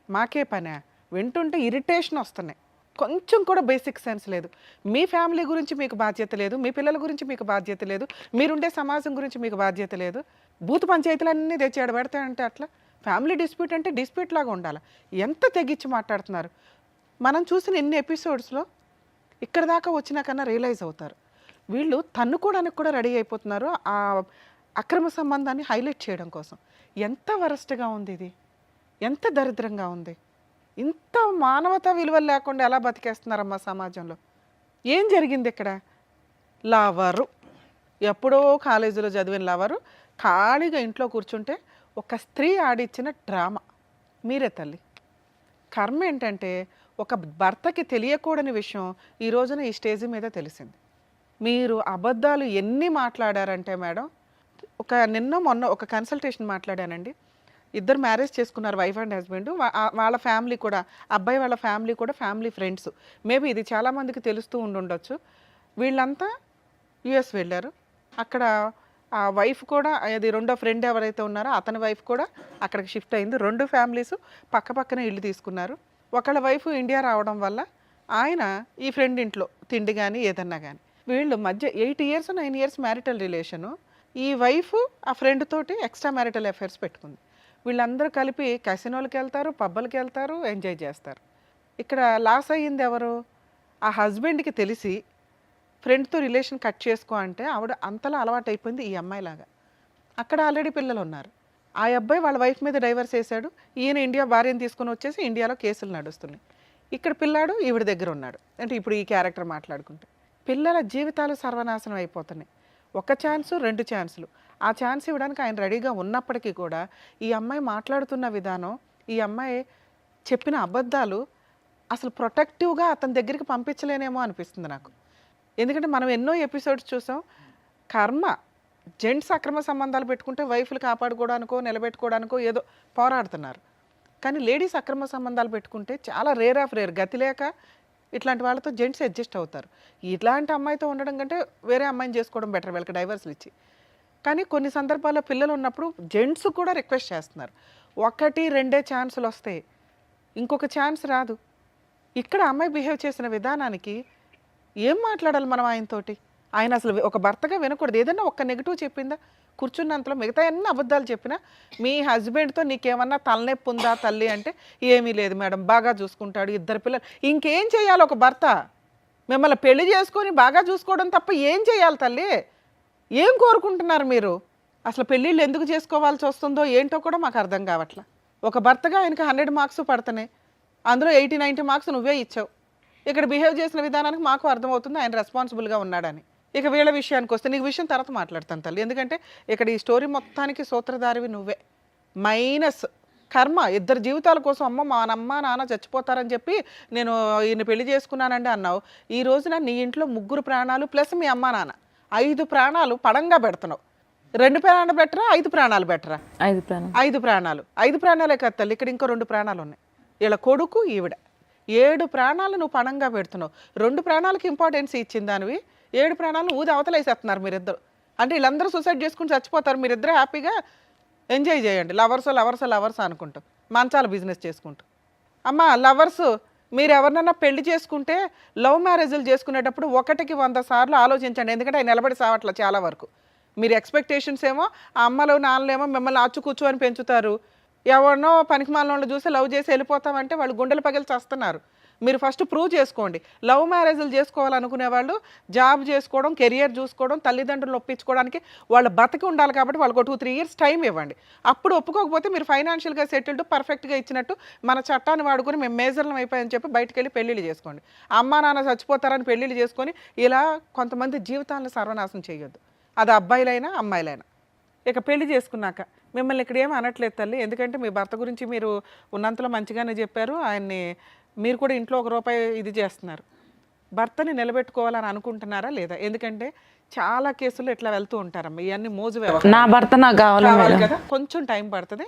మాకే పనే. వింటుంటే ఇరిటేషన్ వస్తున్నాయి. కొంచెం కూడా బేసిక్ సెన్స్ లేదు. మీ ఫ్యామిలీ గురించి మీకు బాధ్యత లేదు, మీ పిల్లల గురించి మీకు బాధ్యత లేదు, మీరుండే సమాజం గురించి మీకు బాధ్యత లేదు. బూత్ పంచాయతీలన్నీ తెచ్చి పెడతాయంటే అట్లా. ఫ్యామిలీ డిస్ప్యూట్ అంటే డిస్ప్యూట్ లాగా ఉండాలి. ఎంత తెగించి మాట్లాడుతున్నారు. మనం చూసిన ఎన్ని ఎపిసోడ్స్లో ఇక్కడ దాకా వచ్చినా కన్నా రియలైజ్ అవుతారు. వీళ్ళు తన్నుకోవడానికి కూడా రెడీ అయిపోతున్నారు ఆ అక్రమ సంబంధాన్ని హైలైట్ చేయడం కోసం. ఎంత వరస్ట్గా ఉంది ఇది, ఎంత దరిద్రంగా ఉంది. ఇంత మానవతా విలువలు లేకుండా ఎలా బతికేస్తున్నారమ్మా సమాజంలో? ఏం జరిగింది ఇక్కడ? లవరు, ఎప్పుడో కాలేజీలో చదివిన లవరు ఖాళీగా ఇంట్లో కూర్చుంటే ఒక స్త్రీ ఆడిచ్చిన డ్రామా. మీరే తల్లి. కర్మ ఏంటంటే ఒక భర్తకి తెలియకూడని విషయం ఈ రోజున ఈ స్టేజ్ మీద తెలిసింది. మీరు అబద్ధాలు ఎన్ని మాట్లాడారంటే మేడం, నిన్న మొన్న ఒక కన్సల్టేషన్ మాట్లాడానండి. ఇద్దరు మ్యారేజ్ చేసుకున్నారు, వైఫ్ అండ్ హస్బెండ్. వాళ్ళ ఫ్యామిలీ కూడా, అబ్బాయి వాళ్ళ ఫ్యామిలీ కూడా ఫ్యామిలీ ఫ్రెండ్స్. మేబీ ఇది చాలామందికి తెలుస్తూ ఉండొచ్చు. వీళ్ళంతా యుఎస్ వెళ్ళారు. అక్కడ ఆ వైఫ్ కూడా, అది రెండో ఫ్రెండ్ ఎవరైతే ఉన్నారో అతని వైఫ్ కూడా అక్కడికి షిఫ్ట్ అయింది. 2 ఫ్యామిలీస్ పక్క పక్కనే ఇల్లు తీసుకున్నారు. ఒకళ్ళ వైఫ్ ఇండియా రావడం వల్ల ఆయన ఈ ఫ్రెండ్ ఇంట్లో తిండి కానీ ఏదన్నా కానీ. వీళ్ళు మధ్య 8 years 9 years మ్యారిటల్ రిలేషను. ఈ వైఫ్ ఆ ఫ్రెండ్ తోటి ఎక్స్ట్రా మ్యారిటల్ అఫైర్స్ పెట్టుకుంది. వీళ్ళందరూ కలిపి క్యాసినోలకి వెళ్తారు, పబ్బలకి వెళ్తారు, ఎంజాయ్ చేస్తారు. ఇక్కడ లాస్ అయ్యింది ఎవరు? ఆ హస్బెండ్కి తెలిసి ఫ్రెండ్తో రిలేషన్ కట్ చేసుకో అంటే ఆవిడ అంతలా అలవాటు అయిపోయింది ఈ అమ్మాయిలాగా. అక్కడ ఆల్రెడీ పిల్లలు ఉన్నారు. ఆ అబ్బాయి వాళ్ళ వైఫ్ మీద డైవర్స్ వేశాడు. ఈయన ఇండియా భార్యను తీసుకొని వచ్చేసి ఇండియాలో కేసులు నడుస్తున్నాయి. ఇక్కడ పిల్లాడు ఈవిడ దగ్గర ఉన్నాడు. అంటే ఇప్పుడు ఈ క్యారెక్టర్ మాట్లాడుకుంటే పిల్లల జీవితాలు సర్వనాశనం అయిపోతున్నాయి. ఒక ఛాన్సు, 2 ఛాన్సులు. ఆ ఛాన్స్ ఇవ్వడానికి ఆయన రెడీగా ఉన్నప్పటికీ కూడా ఈ అమ్మాయి మాట్లాడుతున్న విధానం, ఈ అమ్మాయి చెప్పిన అబద్ధాలు అసలు ప్రొటెక్టివ్గా అతని దగ్గరికి పంపించలేనేమో అనిపిస్తుంది నాకు. ఎందుకంటే మనం ఎన్నో ఎపిసోడ్స్ చూసాం. కర్మ జెంట్స్ అక్రమ సంబంధాలు పెట్టుకుంటే వైఫ్లు కాపాడుకోవడానికో నిలబెట్టుకోవడానికో ఏదో పోరాడుతున్నారు. కానీ లేడీస్ అక్రమ సంబంధాలు పెట్టుకుంటే చాలా రేర్ ఆఫ్ రేర్, గతి లేక ఇట్లాంటి వాళ్ళతో జెంట్స్ అడ్జస్ట్ అవుతారు. ఇట్లాంటి అమ్మాయితో ఉండడం కంటే వేరే అమ్మాయిని చేసుకోవడం బెటర్ వీళ్ళకి డైవర్స్లు ఇచ్చి. కానీ కొన్ని సందర్భాల్లో పిల్లలు ఉన్నప్పుడు జెంట్స్ కూడా రిక్వెస్ట్ చేస్తున్నారు. 1, 2 ఛాన్సులు వస్తాయి, ఇంకొక ఛాన్స్ రాదు. ఇక్కడ అమ్మాయి బిహేవ్ చేసిన విధానానికి ఏం మాట్లాడాలి మనం ఆయనతోటి? ఆయన అసలు ఒక భర్తగా వినకూడదు. ఏదన్నా ఒక్క నెగిటివ్ చెప్పిందా? కూర్చున్నంతలో మిగతా అన్ని అబద్ధాలు చెప్పినా మీ హస్బెండ్తో నీకేమన్నా తలనొప్పి ఉందా తల్లి అంటే ఏమీ లేదు మేడం, బాగా చూసుకుంటాడు, 2 పిల్లలు. ఇంకేం చేయాలి ఒక భర్త? మిమ్మల్ని పెళ్లి చేసుకొని బాగా చూసుకోవడం తప్ప ఏం చేయాలి తల్లి? ఏం కోరుకుంటున్నారు మీరు? అసలు పెళ్ళిళ్ళు ఎందుకు చేసుకోవాల్సి వస్తుందో ఏంటో కూడా మాకు అర్థం కావట్లా. ఒక భర్తగా ఆయనకి 100 మార్క్స్ పడుతున్నాయి, అందులో 80, 90 మార్క్స్ నువ్వే ఇచ్చావు. ఇక్కడ బిహేవ్ చేసిన విధానానికి మాకు అర్థమవుతుంది ఆయన రెస్పాన్సిబుల్గా ఉన్నాడని. ఇక వీళ్ళ విషయానికి వస్తే నీకు విషయం తర్వాత మాట్లాడతాను తల్లి. ఎందుకంటే ఇక్కడ ఈ స్టోరీ మొత్తానికి సూత్రధారివి నువ్వే. మైనస్ కర్మ. 2 జీవితాల కోసం అమ్మ మా అమ్మ నాన్న చచ్చిపోతారని చెప్పి నేను ఈయన పెళ్లి చేసుకున్నానండి అన్నావు. ఈ రోజున నీ ఇంట్లో 3 ప్రాణాలు ప్లస్ మీ అమ్మ నాన్న 5 ప్రాణాలు పడంగా పెడుతున్నావు. 2 ప్రాణాలు బెటరా, 5 ప్రాణాలు బెటరా? 5 ప్రాణం. 5 ప్రాణాలు. 5 ప్రాణాలే కదా తల్లి, ఇక్కడ ఇంకో 2 ప్రాణాలు ఉన్నాయి. వీళ్ళ కొడుకు ఈవిడ 7 ప్రాణాలు నువ్వు పణంగా పెడుతున్నావు. 2 ప్రాణాలకు ఇంపార్టెన్స్ ఇచ్చింది దానివి, 7 ప్రాణాలను ఊది అవతలేసేస్తున్నారు మీరిద్దరు. అంటే వీళ్ళందరూ సూసైడ్ చేసుకుని చచ్చిపోతారు, మీరిద్దరే హ్యాపీగా ఎంజాయ్ చేయండి. లవర్స్ అనుకుంటూ మంచాల బిజినెస్ చేసుకుంటూ. అమ్మ లవర్స్ మీరు ఎవరినన్నా పెళ్లి చేసుకుంటే లవ్ మ్యారేజ్లు చేసుకునేటప్పుడు 1కి 100 సార్లు ఆలోచించండి. ఎందుకంటే ఆయన నిలబడి సావట్ల చాలా వరకు. మీరు ఎక్స్పెక్టేషన్స్ ఏమో ఆ అమ్మలు నాన్నలేమో మిమ్మల్ని ఆచు కూర్చో అని పెంచుతారు. ఎవరినో పనికిమాలిన వాళ్ళు చూసి లవ్ చేసి వెళ్ళిపోతామంటే వాళ్ళు గుండెలు పగిలి చేస్తున్నారు. మీరు ఫస్ట్ ప్రూవ్ చేసుకోండి. లవ్ మ్యారేజ్లు చేసుకోవాలనుకునే వాళ్ళు జాబ్ చేసుకోవడం, కెరియర్ చూసుకోవడం, తల్లిదండ్రులు ఒప్పించుకోవడానికి వాళ్ళ బతికి ఉండాలి. కాబట్టి వాళ్ళకు 2-3 ఇయర్స్ టైం ఇవ్వండి. అప్పుడు ఒప్పుకోకపోతే మీరు ఫైనాన్షియల్గా సెటిల్డ్ పర్ఫెక్ట్గా ఇచ్చినట్టు మన చట్టాన్ని వాడుకొని మేము మేజర్లం అయిపోయని చెప్పి బయటకు వెళ్ళి పెళ్ళిళ్ళు చేసుకోండి. అమ్మా నాన్న చచ్చిపోతారని పెళ్ళిళ్ళు చేసుకొని ఇలా కొంతమంది జీవితాలను సర్వనాశనం చేయొద్దు. అది అబ్బాయిలైనా అమ్మాయిలైనా. ఇక పెళ్లి చేసుకున్నాక మిమ్మల్ని ఇక్కడ ఏమీ అనట్లేదు తల్లి, ఎందుకంటే మీ భర్త గురించి మీరు ఉన్నంతలో మంచిగానే చెప్పారు. ఆయన్ని మీరు కూడా ఇంట్లో 1 రూపాయి ఇది చేస్తున్నారు. భర్తని నిలబెట్టుకోవాలని అనుకుంటున్నారా లేదా? ఎందుకంటే చాలా కేసులు ఇట్లా వెళ్తూ ఉంటారమ్మా, ఇవన్నీ మోజు నా భర్త నాకు కావాలి కావాలి మేడం. కదా. కొంచెం టైం పడుతుంది.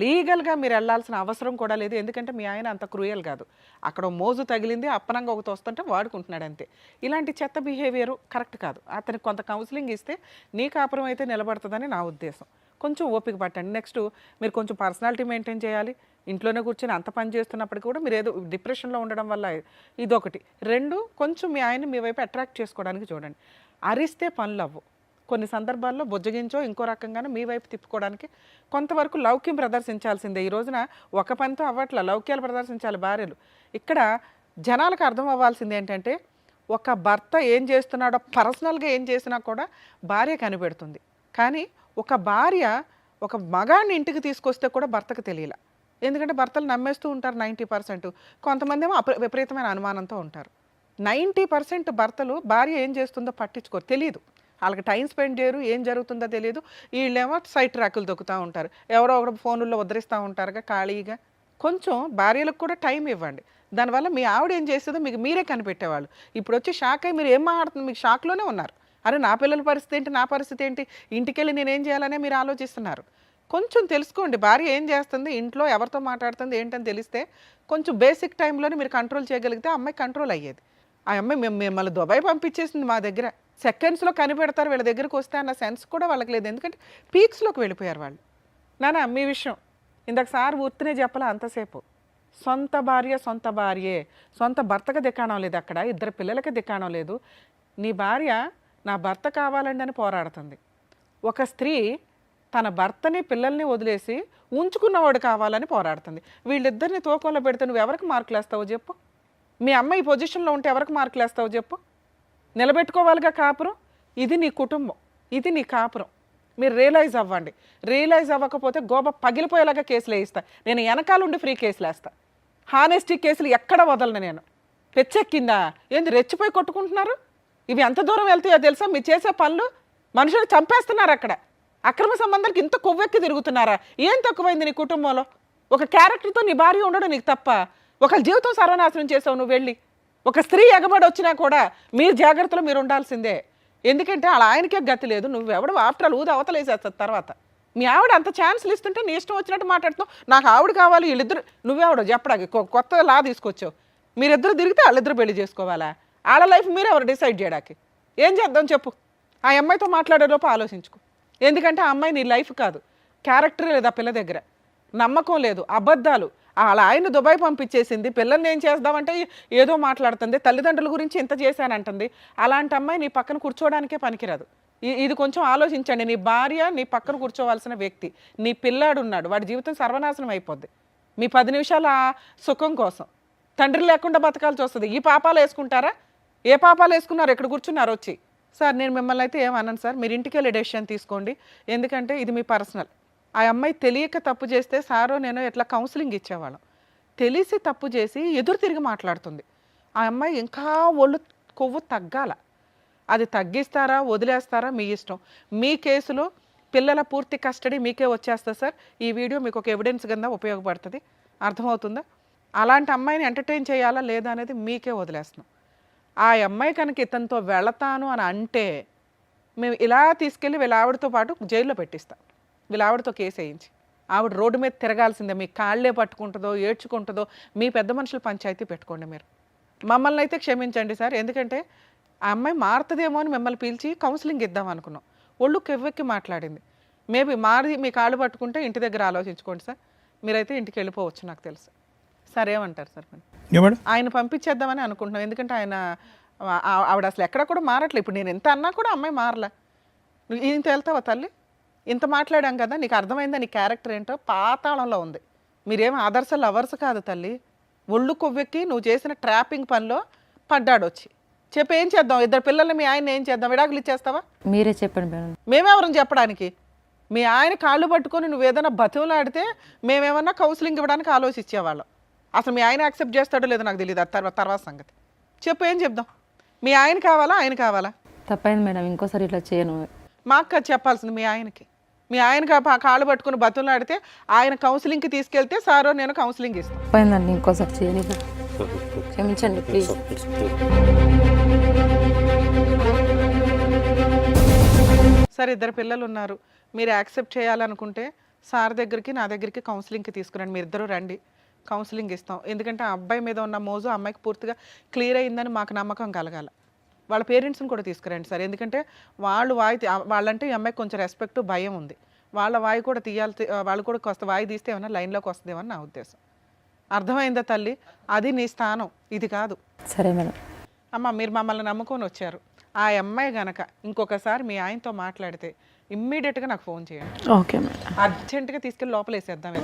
లీగల్గా మీరు వెళ్ళాల్సిన అవసరం కూడా లేదు. ఎందుకంటే మీ ఆయన అంత క్రూయల్ కాదు. అక్కడ మోజు తగిలింది, అప్పనంగా ఒకటి వస్తుంటే వాడుకుంటున్నాడు అంతే. ఇలాంటి చెత్త బిహేవియర్ కరెక్ట్ కాదు. అతనికి కొంత కౌన్సిలింగ్ ఇస్తే నీ కాపురం అయితే నిలబడుతుందని నా ఉద్దేశం. కొంచెం ఓపిక పట్టండి. నెక్స్ట్ మీరు కొంచెం పర్సనాలిటీ మెయింటైన్ చేయాలి. ఇంట్లోనే కూర్చొని అంత పని చేస్తున్నప్పటికీ కూడా మీరు ఏదో డిప్రెషన్లో ఉండడం వల్ల ఇదొకటి. 2 కొంచెం మీ ఆయన్ని మీ వైపు అట్రాక్ట్ చేసుకోవడానికి చూడండి. అరిస్తే పనులు అవ్వు. కొన్ని సందర్భాల్లో బుజ్జగించో ఇంకో రకంగానే మీ వైపు తిప్పుకోవడానికి కొంతవరకు లౌక్యం ప్రదర్శించాల్సిందే. ఈ రోజున ఒక పనితో అవ్వట్ల, లౌక్యాలు ప్రదర్శించాలి భార్యలు. ఇక్కడ జనాలకు అర్థం అవ్వాల్సింది ఏంటంటే ఒక భర్త ఏం చేస్తున్నాడో పర్సనల్గా ఏం చేసినా కూడా భార్య కనిపెడుతుంది. కానీ ఒక భార్య ఒక మగాడిని ఇంటికి తీసుకొస్తే కూడా భర్తకు తెలియలా. ఎందుకంటే భర్తలు నమ్మేస్తూ ఉంటారు 90%. కొంతమంది ఏమో విపరీతమైన అనుమానంతో ఉంటారు. 90% భర్తలు భార్య ఏం చేస్తుందో పట్టించుకోరు, తెలియదు. వాళ్ళకి టైం స్పెండ్ చేయరు, ఏం జరుగుతుందో తెలియదు. వీళ్ళేమో సైట్ ట్రాకులు దొక్కుతూ ఉంటారు, ఎవరో ఒకటి ఫోన్లలో ఉద్ధరిస్తూ ఉంటారుగా ఖాళీగా. కొంచెం భార్యలకు కూడా టైం ఇవ్వండి. దానివల్ల మీ ఆవిడ ఏం చేస్తుందో మీకు మీరే కనిపెట్టేవాళ్ళు. ఇప్పుడు వచ్చి షాక్ అయ్యి మీరు ఏం మాట్లాడుతుంది, మీకు షాక్లోనే ఉన్నారు. అరే నా పిల్లల పరిస్థితి ఏంటి, నా పరిస్థితి ఏంటి, ఇంటికెళ్ళి నేనేం చేయాలనే మీరు ఆలోచిస్తున్నారు. కొంచెం తెలుసుకోండి భార్య ఏం చేస్తుంది, ఇంట్లో ఎవరితో మాట్లాడుతుంది ఏంటని తెలిస్తే కొంచెం బేసిక్ టైంలోనే మీరు కంట్రోల్ చేయగలిగితే అమ్మాయి కంట్రోల్ అయ్యేది. ఆ అమ్మాయి మిమ్మల్ని దుబాయ్ పంపించేసింది మా దగ్గర, సెకండ్స్లో కనిపెడతారు వీళ్ళ దగ్గరకు వస్తే అన్న సెన్స్ కూడా వాళ్ళకి లేదు. ఎందుకంటే పీక్స్లోకి వెళ్ళిపోయారు వాళ్ళు. నాన్న మీ విషయం ఇందాక సార్ ఊర్తినే చెప్పాలా అంతసేపు. సొంత భార్యే, సొంత భర్తకు దిక్కాణం లేదు, అక్కడ 2 పిల్లలకి దిక్కాణం లేదు. నీ భార్య నా భర్త కావాలండి అని పోరాడుతుంది. ఒక స్త్రీ తన భర్తని పిల్లల్ని వదిలేసి ఉంచుకున్నవాడు కావాలని పోరాడుతుంది. వీళ్ళిద్దరిని తూకంలో పెడితే నువ్వు ఎవరికి మార్కులు వేస్తావో చెప్పు? మీ అమ్మ ఈ పొజిషన్లో ఉంటే ఎవరికి మార్కులు వేస్తావో చెప్పు? నిలబెట్టుకోవాలిగా కాపురం. ఇది నీ కుటుంబం, ఇది నీ కాపురం. మీరు రియలైజ్ అవ్వండి. రియలైజ్ అవ్వకపోతే గోబ పగిలిపోయేలాగా కేసులు వేయిస్తా. నేను వెనకాలండి ఫ్రీ కేసులు వేస్తా. హానెస్టీ కేసులు ఎక్కడ వదలను నేను. పెచ్చెక్కిందా ఏంది రెచ్చిపోయి కొట్టుకుంటున్నారు? ఇవి ఎంత దూరం వెళ్తాయో తెలుసా? మీరు చేసే పనులు మనుషులు చంపేస్తున్నారు. అక్కడ అక్రమ సంబంధాలకు ఇంత కొవ్వెక్కి తిరుగుతున్నారా? ఏం తక్కువైంది నీ కుటుంబంలో? ఒక క్యారెక్టర్తో నీ భార్య ఉండడం నీకు తప్ప? ఒక జీవితం సర్వనాశనం చేసావు నువ్వు వెళ్ళి. ఒక స్త్రీ ఎగబడి వచ్చినా కూడా మీరు జాగ్రత్తలో మీరు ఉండాల్సిందే. ఎందుకంటే అలా ఆయనకే గతి లేదు. నువ్వెవడు ఆఫ్టర్ ఆల్ ఊది అవతలేసేస్తుంది తర్వాత. మీ ఆవిడ అంత ఛాన్స్లు ఇస్తుంటే నీ ఇష్టం వచ్చినట్టు మాట్లాడుతున్నావు. నాకు ఆవిడ కావాలి, వీళ్ళిద్దరు నువ్వెవడో చెప్పడానికి కొత్త లా తీసుకొచ్చావు. మీరిద్దరు తిరిగితే వాళ్ళిద్దరు పెళ్లి చేసుకోవాలా? వాళ్ళ లైఫ్ మీరు ఎవరు డిసైడ్ చేయడానికి? ఏం చేద్దాం చెప్పు? ఆ అమ్మాయితో మాట్లాడేలోపు ఆలోచించుకో. ఎందుకంటే ఆ అమ్మాయి నీ లైఫ్ కాదు. క్యారెక్టర్ లేదు ఆ పిల్ల దగ్గర, నమ్మకం లేదు, అబద్ధాలు. అలా ఆయన దుబాయ్ పంపించేసింది. పిల్లల్ని ఏం చేద్దామంటే ఏదో మాట్లాడుతుంది, తల్లిదండ్రుల గురించి ఇంత చేశానంటుంది. అలాంటి అమ్మాయి నీ పక్కన కూర్చోవడానికే పనికిరాదు. ఇది కొంచెం ఆలోచించండి. నీ భార్య నీ పక్కన కూర్చోవలసిన వ్యక్తి. నీ పిల్లాడు ఉన్నాడు, వాడి జీవితం సర్వనాశనం అయిపోద్ది మీ 10 నిమిషాల సుఖం కోసం. తండ్రి లేకుండా బతకాల్సి వస్తుంది. ఈ పాపాలు వేసుకుంటారా? ఏ పాపాలు వేసుకున్నారు? ఎక్కడ కూర్చున్నారు వచ్చి? సార్ నేను మిమ్మల్ని అయితే ఏమన్నాను సార్, మీరు ఇంటికి వెళ్ళి డెసిషన్ తీసుకోండి. ఎందుకంటే ఇది మీ పర్సనల్. ఆ అమ్మాయి తెలియక తప్పు చేస్తే సారో నేను ఎట్లా కౌన్సిలింగ్ ఇచ్చేవాళ్ళం. తెలిసి తప్పు చేసి ఎదురు తిరిగి మాట్లాడుతుంది. ఆ అమ్మాయి ఇంకా ఒళ్ళు కొవ్వు తగ్గాల. అది తగ్గిస్తారా వదిలేస్తారా మీ ఇష్టం. మీ కేసులో పిల్లల పూర్తి కస్టడీ మీకే వచ్చేస్తుంది సార్. ఈ వీడియో మీకు ఒక ఎవిడెన్స్ కింద ఉపయోగపడుతుంది. అర్థమవుతుందా? అలాంటి అమ్మాయిని ఎంటర్టైన్ చేయాలా లేదా అనేది మీకే వదిలేస్తున్నాం. ఆ అమ్మాయి కనుక ఇతనితో వెళతాను అని అంటే మేము ఇలా తీసుకెళ్ళి వీళ్ళ ఆవిడతో పాటు జైల్లో పెట్టిస్తాం. వీళ్ళ ఆవిడతో కేసు వేయించి ఆవిడ రోడ్డు మీద తిరగాల్సిందే. మీ కాళ్ళే పట్టుకుంటుందో ఏడ్చుకుంటుందో మీ పెద్ద మనుషులు పంచాయతీ పెట్టుకోండి. మీరు మమ్మల్ని అయితే క్షమించండి సార్. ఎందుకంటే ఆ అమ్మాయి మారుతుందేమో అని మిమ్మల్ని పిలిచి కౌన్సిలింగ్ ఇద్దాం అనుకున్నాం. ఒళ్ళు కెవ్వెక్కి మాట్లాడింది. మేబీ మారి మీ కాళ్ళు పట్టుకుంటే ఇంటి దగ్గర ఆలోచించుకోండి సార్. మీరైతే ఇంటికి వెళ్ళిపోవచ్చు నాకు తెలుసు. సార్ ఏమంటారు సార్? మీరు ఆయన పంపించేద్దామని అనుకుంటున్నాం. ఎందుకంటే ఆయన ఆవిడ అసలు ఎక్కడ కూడా మారట్లేదు. ఇప్పుడు నేను ఎంత అన్నా కూడా అమ్మాయి మారలే. నువ్వు ఇంత వెళ్తావా తల్లి? ఇంత మాట్లాడాం కదా, నీకు అర్థమైందా నీ క్యారెక్టర్ ఏంటో? పాతాళంలో ఉంది. మీరేం ఆదర్శ లవర్స్ కాదు తల్లి. ఒళ్ళు కొవ్వెక్కి నువ్వు చేసిన ట్రాపింగ్ పనిలో పడ్డాడు వచ్చి. చెప్పి ఏం చేద్దాం? ఇద్దరు పిల్లల్ని మీ ఆయన ఏం చేద్దాం? విడాకులు ఇచ్చేస్తావా? మీరే చెప్పండి మేడం. మేమెవరం చెప్పడానికి? మీ ఆయన కాళ్ళు పట్టుకొని నువ్వు ఏదైనా బతిమలాడితే మేమేమన్నా కౌన్సిలింగ్ ఇవ్వడానికి ఆలోచించేవాళ్ళం. అసలు మీ ఆయన యాక్సెప్ట్ చేస్తాడో లేదో నాకు తెలియదు. తర్వాత సంగతి చెప్పు. ఏం చెప్దాం? మీ ఆయన కావాలా ఆయన కావాలా? తప్పైంది మేడం, ఇంకోసారి ఇట్లా చేయను. మాకు కాదు చెప్పాల్సింది మీ ఆయనకి. మీ ఆయన కాళ్ళు పట్టుకుని బతులాడితే ఆయన కౌన్సిలింగ్కి తీసుకెళ్తే సారో నేను కౌన్సిలింగ్ ఇస్తాను. తప్పైందండి, ఇంకోసారి చేయలేదు. క్షమించండి ప్లీజ్. సరే, ఇద్దరు పిల్లలు ఉన్నారు. మీరు యాక్సెప్ట్ చేయాలనుకుంటే సార్ దగ్గరికి నా దగ్గరికి కౌన్సిలింగ్కి తీసుకురండి. మీరు ఇద్దరు రండి, కౌన్సిలింగ్ ఇస్తాం. ఎందుకంటే ఆ అబ్బాయి మీద ఉన్న మోజు అమ్మాయికి పూర్తిగా క్లియర్ అయిందని మాకు నమ్మకం కలగాల. వాళ్ళ పేరెంట్స్ని కూడా తీసుకురండి సార్. ఎందుకంటే వాళ్ళంటే ఈ అమ్మాయికి కొంచెం రెస్పెక్ట్ భయం ఉంది. వాళ్ళ వాయి కూడా తీయాలి. వాళ్ళు కూడా కాస్త వాయి తీస్తే ఏమన్నా లైన్లోకి వస్తుందేమని నా ఉద్దేశం. అర్థమైందా తల్లి? అది నీ స్థానం, ఇది కాదు. సరే మేడం. అమ్మ మీరు మమ్మల్ని నమ్ముకొని వచ్చారు. ఆ అమ్మాయి గనక ఇంకొకసారి మీ ఆయనతో మాట్లాడితే ఇమ్మీడియట్గా నాకు ఫోన్ చేయండి. Okay madam. అర్జెంటుగా తీసుకెళ్ళి లోపల వేసేద్దాం.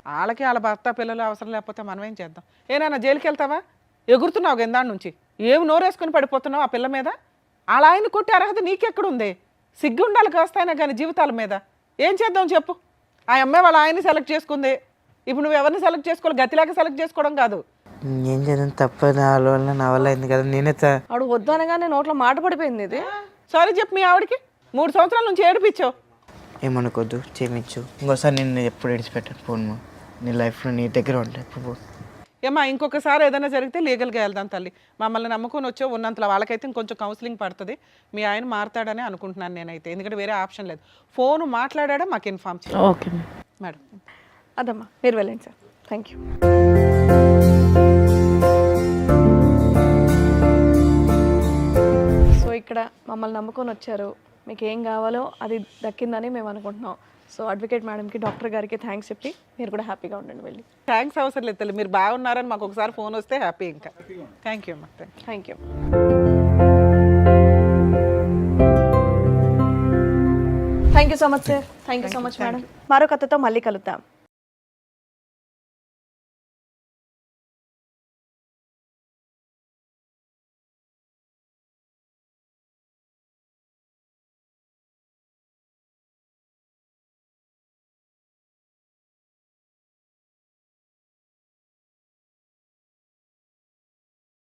వాళ్ళకి వాళ్ళ భర్త పిల్లలు అవసరం లేకపోతే మనం ఏం చేద్దాం? ఏనాన్న జైలుకి వెళ్తావా? ఎగురుతున్నావు గందాడి నుంచి, ఏమి నోరేసుకుని పడిపోతున్నావు ఆ పిల్ల మీద? అలా ఆయన కొట్టే అర్హత నీకెక్కడుంది? సిగ్గు ఉండాలి కాస్తైనా కానీ జీవితాల మీద. ఏం చేద్దాం చెప్పు? ఆ అమ్మాయి వాళ్ళ ఆయన్ని సెలెక్ట్ చేసుకుంది. ఇప్పుడు నువ్వు ఎవరిని సెలెక్ట్ చేసుకోవాలి? గతిలాగా సెలెక్ట్ చేసుకోవడం కాదు. ఏం చేద్దాం? తప్పదు నా వల్ల అయింది కదా. నేనే ఆవిడ వద్దు అనగానే నోట్లో మాట పడిపోయింది. ఇది సారీ చెప్పు మీ ఆవిడకి. 3 సంవత్సరాల నుంచి ఏడిపించావు. ఏమనుకోద్దు, క్షమించు. ఇంకోసారి నేను ఎప్పుడు విడిచిపెట్టాను ఫోన్. నీ లైఫ్లో నీ దగ్గర ఉంటాయి ఎప్పుడు. ఏమా ఇంకొకసారి ఏదైనా జరిగితే లీగల్గా వెళ్దాం తల్లి. మమ్మల్ని నమ్ముకొని వచ్చో ఉన్నంతలో వాళ్ళకైతే ఇంకొంచెం కౌన్సిలింగ్ పడుతుంది. మీ ఆయన మారుతాడని అనుకుంటున్నాను నేనైతే. ఎందుకంటే వేరే ఆప్షన్ లేదు. ఫోన్ మాట్లాడా మాకు ఇన్ఫార్మ్ చేయండి. Okay madam. అదమ్మా మీరు వెళ్ళండి సార్. Thank you. సో ఇక్కడ మమ్మల్ని నమ్ముకొని వచ్చారు. మీకు ఏం కావాలో అది దక్కిందని మేము అనుకుంటున్నాం. సో అడ్వకేట్ మేడంకి, డాక్టర్ గారికి థ్యాంక్స్ చెప్పి మీరు కూడా హ్యాపీగా ఉండండి. వెళ్ళి థ్యాంక్స్ అవసరం లేదు తల్లి. మీరు బాగున్నారని మాకు ఒకసారి ఫోన్ వస్తే హ్యాపీ. ఇంకా థ్యాంక్ యూ అమ్మా. Thank you. Thank thank you so much sir. Thank you so much madam. మరో కథతో మళ్ళీ కలుద్దాం.